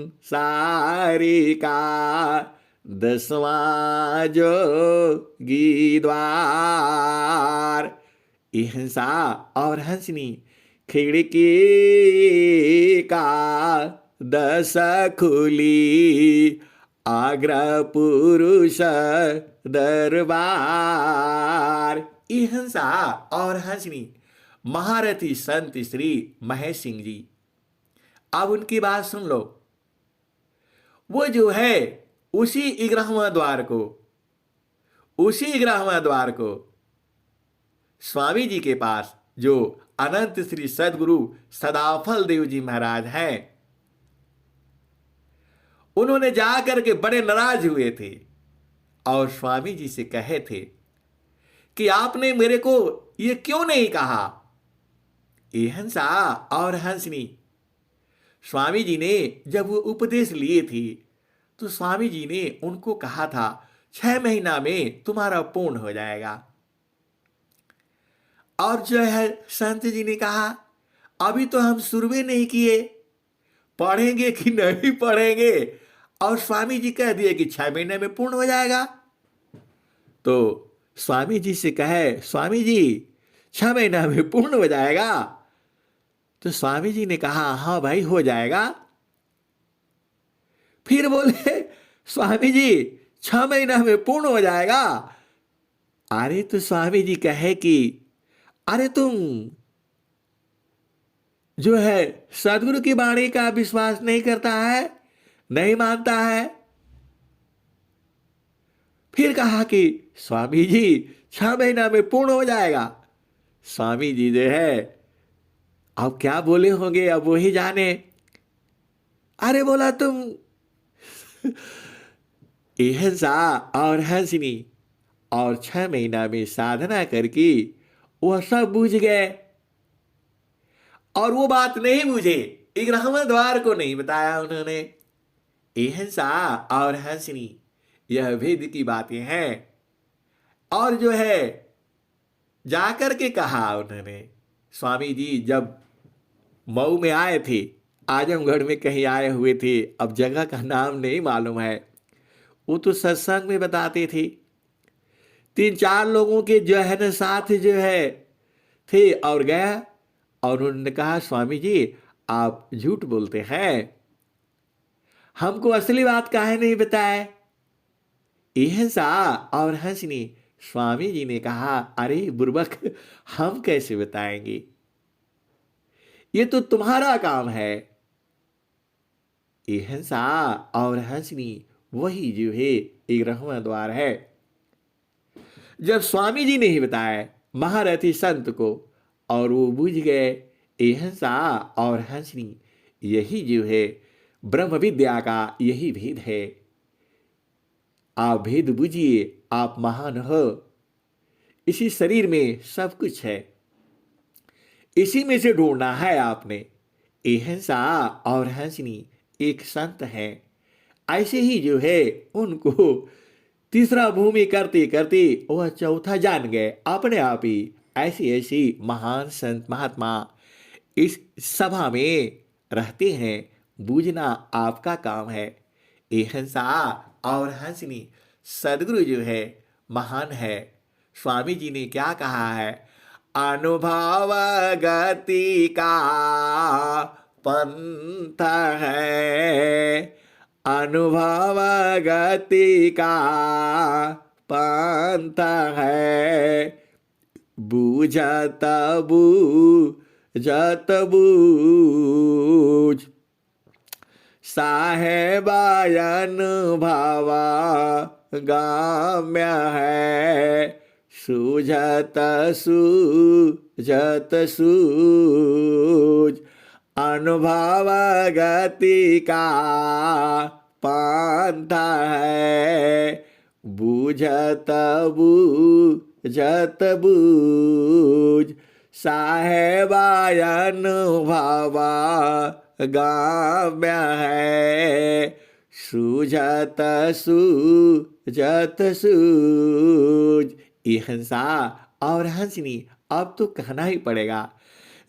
का, 10वां जोगी द्वार। अहिंसा और हंसनी खिड़की का 10 खुली, आग्रह पुरुष दरबार। अहिंसा और हंसनी महारथी संत श्री महेश सिंह जी। अब उनकी बात सुन लो। वो जो है उसी 11वां द्वार को स्वामी जी के पास, जो अनंत श्री सदगुरु सदाफल देव जी महाराज हैं, उन्होंने जाकर के बड़े नाराज हुए थे और स्वामी जी से कहे थे कि आपने मेरे को ये क्यों नहीं कहा? अहिंसा और हंसनी स्वामी जी ने जब वो उपदेश लिए थे, तो स्वामी जी ने उनको कहा था 6 महीना में तुम्हारा पूर्ण हो जाएगा। और जो है संत जी ने कहा अभी तो हम शुरू नहीं किए, पढ़ेंगे कि नहीं पढ़ेंगे। और स्वामी जी कह दिए कि 6 महीने में पूर्ण हो जाएगा। तो स्वामी जी से कहे, स्वामी जी 6 महीना में पूर्ण हो जाएगा? तो स्वामी जी ने कहा हाँ भाई हो जाएगा। फिर बोले स्वामी जी 6 महीना में पूर्ण हो जाएगा। अरे तो स्वामी जी कहे कि अरे तुम जो है सदगुरु की वाणी का विश्वास नहीं करता है, नहीं मानता है। फिर कहा कि स्वामी जी 6 महीना में पूर्ण हो जाएगा। स्वामी जी जो है अब क्या बोले होंगे, अब वही जाने। अरे बोला तुम अहिंसा और हंसनी और 6 महीना में साधना करके वह सब बूझ गए। और वो बात नहीं बुझे, 11वां द्वार को नहीं बताया उन्होंने। अहिंसा और हंसनी यह भेद की बातें हैं। और जो है जाकर के कहा उन्होंने, स्वामी जी जब मऊ में आए थे, आजमगढ़ में कहीं आए हुए थे, अब जगह का नाम नहीं मालूम है, वो तो सत्संग में बताते थे। 3-4 लोगों के जो है ना साथ जो है थे और गया, और उन्होंने कहा स्वामी जी आप झूठ बोलते हैं। हमको असली बात काहे नहीं बताए? एहसा और हंसनी स्वामी जी ने कहा, अरे बुर्बक, हम कैसे बताएंगे? ये तो तुम्हारा काम है। एहसा और हंसनी वही जो है एक रहमा द्वार है। जब स्वामी जी ने ही बताया महारथी संत को और वो बुझ गए, एहसा और हंसनी यही जो है ब्रह्म विद्या का यही भेद है। आप भेद बुझिए, आप महान हो। इसी शरीर में सब कुछ है, इसी में से ढूंढना है आपने। एहसा और हंसनी एक संत हैं। ऐसे ही जो है उनको तीसरा भूमि करते करते वह चौथा जान गए अपने आप ही। ऐसी ऐसी महान संत महात्मा इस सभा में रहते हैं। बूझना आपका काम है। एहसा और हंसनी सदगुरु जो है महान है। स्वामी जी ने क्या कहा है? अनुभव गति का पंथ है, अनुभव गति का पंथ है, बूझत बूझत बूझ, साहेबायन भावा गाम्य है, सूझत सूझत सूझ, अनुभव गति का पंथ है, बूझत बूझत बूझ, साहेबायन भावा गाम्य है, सूझत सूझत सूझ। एहसा और हंसनी अब तो कहना ही पड़ेगा।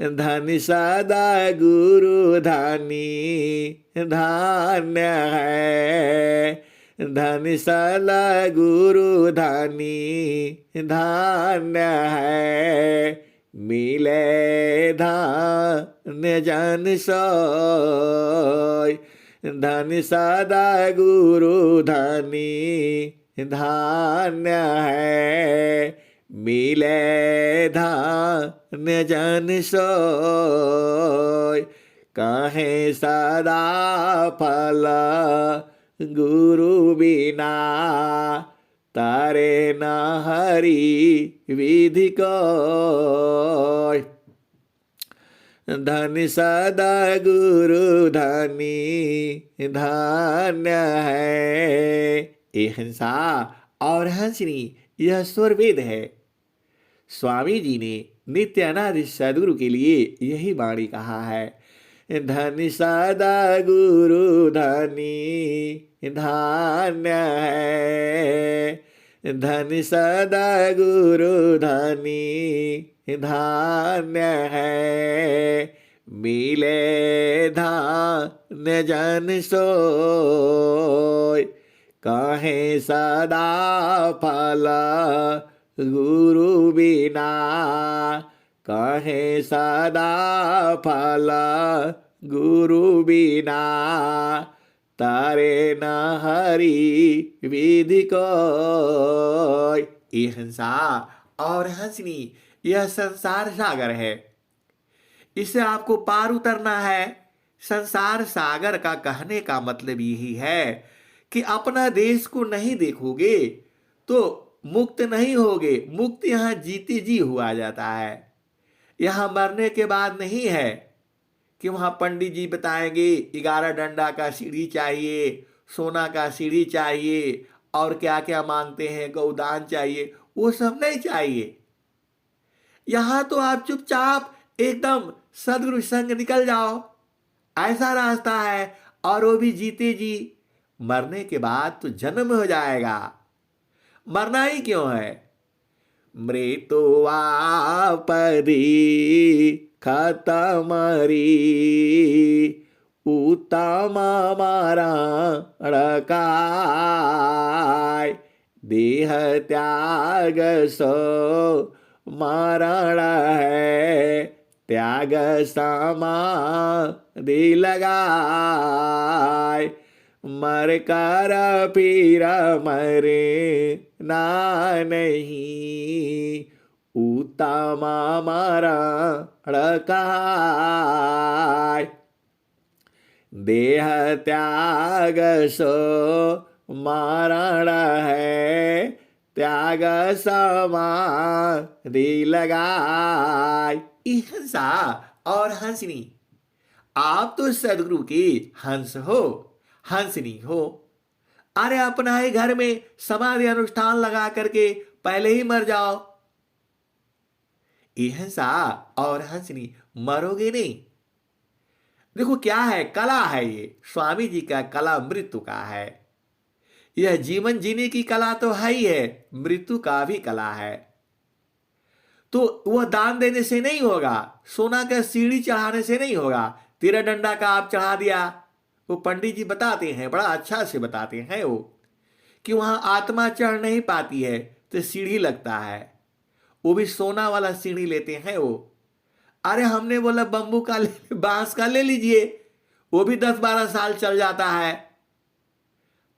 धन सदा गुरु धनी धान्य है, धन सदा गुरु धनी धान्य है, मिले धान्य जन सोय, धन सदा गुरु धनी धान्य है, मिले धान्य जन सोय, कहे सदा फल गुरु बिना, तारे न हरि विधि कोय, धन सदा गुरु धनी धान्य है। एहसा और हंसनी यह स्वर वेद है। स्वामी जी ने नित्य अनादि सदगुरु के लिए यही वाणी कहा है। धन सदा गुरु धनी धान्य है, धन सदा गुरु धनी धान्य है, मिले धान्य जन सोय, कहे सदा फल गुरु बिना, कहे सदा फल गुरु बिना, तारे न हरि विधि कोय। एहसा और हंसनी यह संसार सागर है। इसे आपको पार उतरना है। संसार सागर का कहने का मतलब यही है कि अपना देश को नहीं देखोगे तो मुक्त नहीं होगे। मुक्त यहाँ जीते जी हुआ जाता है। यहाँ मरने के बाद नहीं है कि वहाँ पंडित जी बताएंगे 11 डंडा का सीढ़ी चाहिए, सोना का सीढ़ी चाहिए और क्या क्या मांगते हैं, गौदान चाहिए। वो सब नहीं चाहिए। यहाँ तो आप चुपचाप एकदम सदगुरु संग निकल जाओ, ऐसा रास्ता है। और वो भी जीते जी। मरने के बाद तो जन्म हो जाएगा। मरना ही क्यों है? मृत्युआ परी खतमरी उत्तम मरण, देह त्याग सो मरण है, त्याग समाधि दी लगाए, मर कर फिर मरे ना नहीं, उत्तम मरण कहाय। देह त्याग सो मरण है, त्याग समाधि लगाय। हिंसा और हंसनी, आप तो सदगुरु की हंस हो, हंसनी हो। अरे अपना ही घर में समाधि अनुष्ठान लगा करके पहले ही मर जाओ। हिंसा और हंसनी, मरोगे नहीं। देखो क्या है, कला है ये, स्वामी जी का कला मृत्यु का है। यह जीवन जीने की कला तो है ही है, मृत्यु का भी कला है। तो वह दान देने से नहीं होगा, सोना का सीढ़ी चढ़ाने से नहीं होगा, तेरा डंडा का आप चढ़ा दिया। वो पंडित जी बताते हैं, बड़ा अच्छा से बताते हैं वो, कि वहां आत्मा चढ़ नहीं पाती है तो सीढ़ी लगता है, वो भी सोना वाला सीढ़ी लेते हैं वो। अरे हमने बोला बम्बू का बांस का ले लीजिए, वो भी 10-12 साल चल जाता है।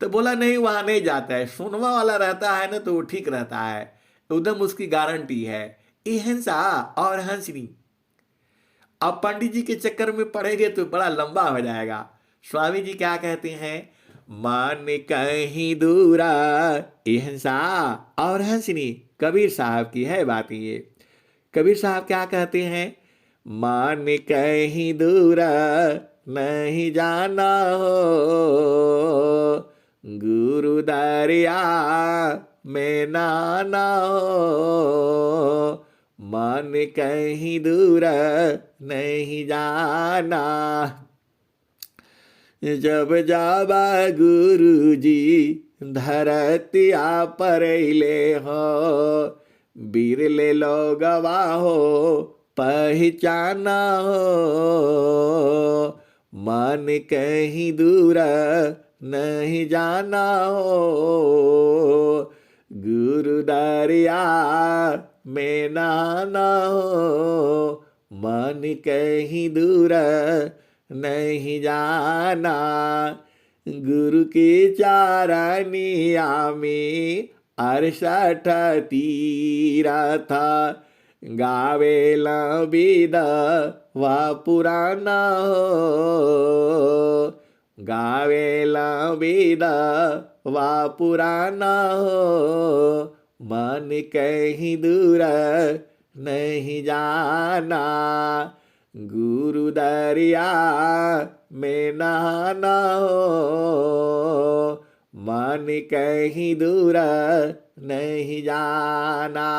तो बोला नहीं, वहां नहीं जाता है, सोनवा वाला रहता है ना तो वो ठीक रहता है, एकदम उसकी गारंटी है। ये हिंसा और हंसनी, अब पंडित जी के चक्कर में पड़ेंगे तो बड़ा लंबा हो जाएगा। स्वामी जी क्या कहते हैं, मान कहीं दूरा, ये हिंसा और हंसनी कबीर साहब की है बात ये। कबीर साहब क्या कहते हैं, मान कहीं दूरा नहीं जाना हो, गुरु दरिया में नाना हो, मान कहीं दूर नहीं जाना। जब जाबा गुरु जी धरतिया पर ले हो, बिरले लोगवा हो पहचाना हो, मान कहीं दूर नहीं जाना हो, गुरु दरिया में नाना हो, मन कहीं दूर नहीं जाना। गुरु की चारनिया में 68 तीरथ, गावेला विद वा पुराना हो, गावेला वेद वा पुराना हो, मन कहीं दूर नहीं जाना, गुरु दरिया में नहाना हो, मन कहीं दूर नहीं जाना।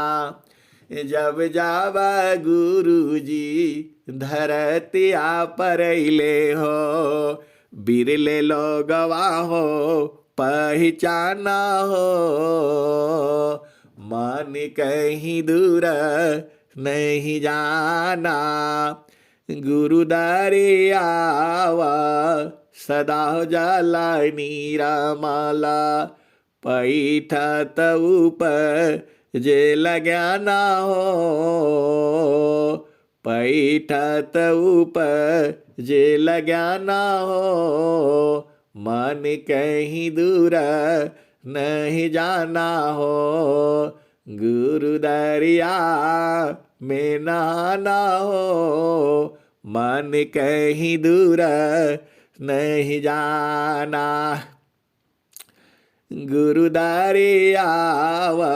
जब जावा गुरु जी धरतिया पर ले हो, बिरले लोगवा हो पहचाना हो, मन कहीं दूर नहीं जाना, गुरु दरियावा सदा जला नीरमाला, पैठत ऊपर जे लग्याना हो, पैठत ऊपर जे लग्याना हो, मन कहीं दूर नहीं जाना हो, गुरु दरिया में नहाना हो, मन कहीं दूर नहीं जाना, गुरु दरियावा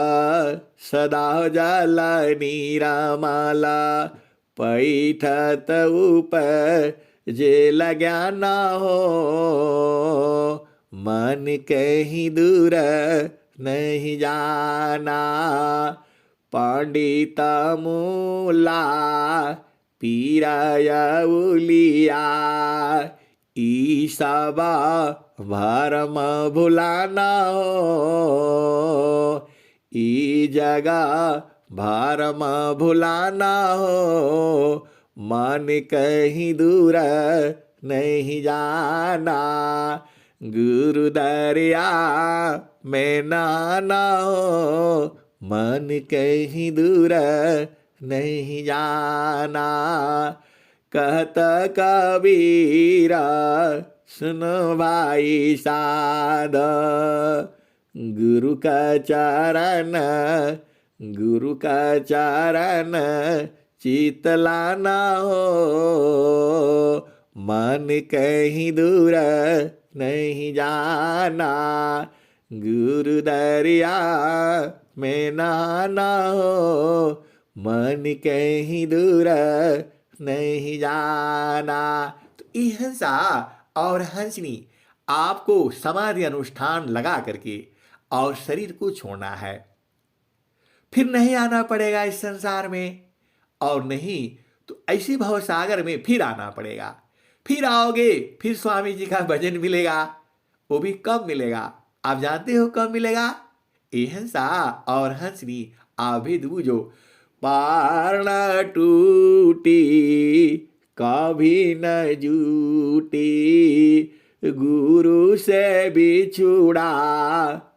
सदा जल नीरमाला, पैठत ऊपर जे लग्याना हो, मन कहीं दूर नहीं जाना, पंडित मूला पीराया उलिया, ईसबा भरम भुलाना हो, ई जगह भरम भुलाना हो, मन कहीं दूर नहीं जाना, गुरु दरिया में नहाना हो, मन कहीं दूर नहीं जाना, कहत कबीरा सुनो भाई साध, गुरु का चरण, गुरु का चरण चित लाना हो, मन कहीं दूर नहीं जाना, गुरु दरिया में नहाना हो, मन कहीं दूर नहीं जाना। तो ये हंसा और हंसनी आपको समाधि अनुष्ठान लगा करके और शरीर को छोड़ना है। फिर नहीं आना पड़ेगा इस संसार में, और नहीं तो ऐसी भवसागर में फिर आना पड़ेगा। फिर आओगे, फिर स्वामी जी का भजन मिलेगा। वो भी कब मिलेगा? आप जानते हो कब मिलेगा? ये हंसा और हंसनी आभेद बूझो, पार न टूटी कभी न जूटी, गुरु से बिछुड़ा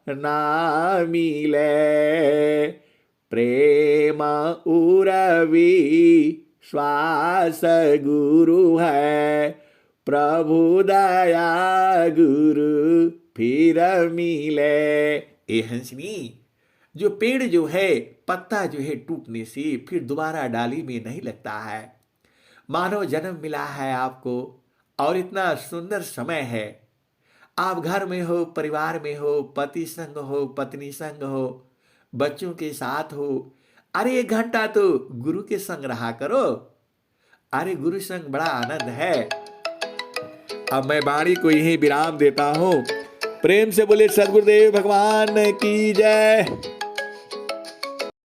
ना मिले, प्रेम उरवी श्वास गुरु है, प्रभु दया गुरु फिर मिले। ए हंसनी, जो पेड़ जो है, पत्ता जो है टूटने से फिर दोबारा डाली में नहीं लगता है। मानव जन्म मिला है आपको और इतना सुंदर समय है। आप घर में हो, परिवार में हो, पति संग हो, पत्नी संग हो, बच्चों के साथ हो। अरे 1 घंटा तो गुरु के संग रहा करो। अरे गुरु संग बड़ा आनंद है। अब मैं वाणी को यही विराम देता हूं। प्रेम से बोले सद्गुरुदेव भगवान की जय।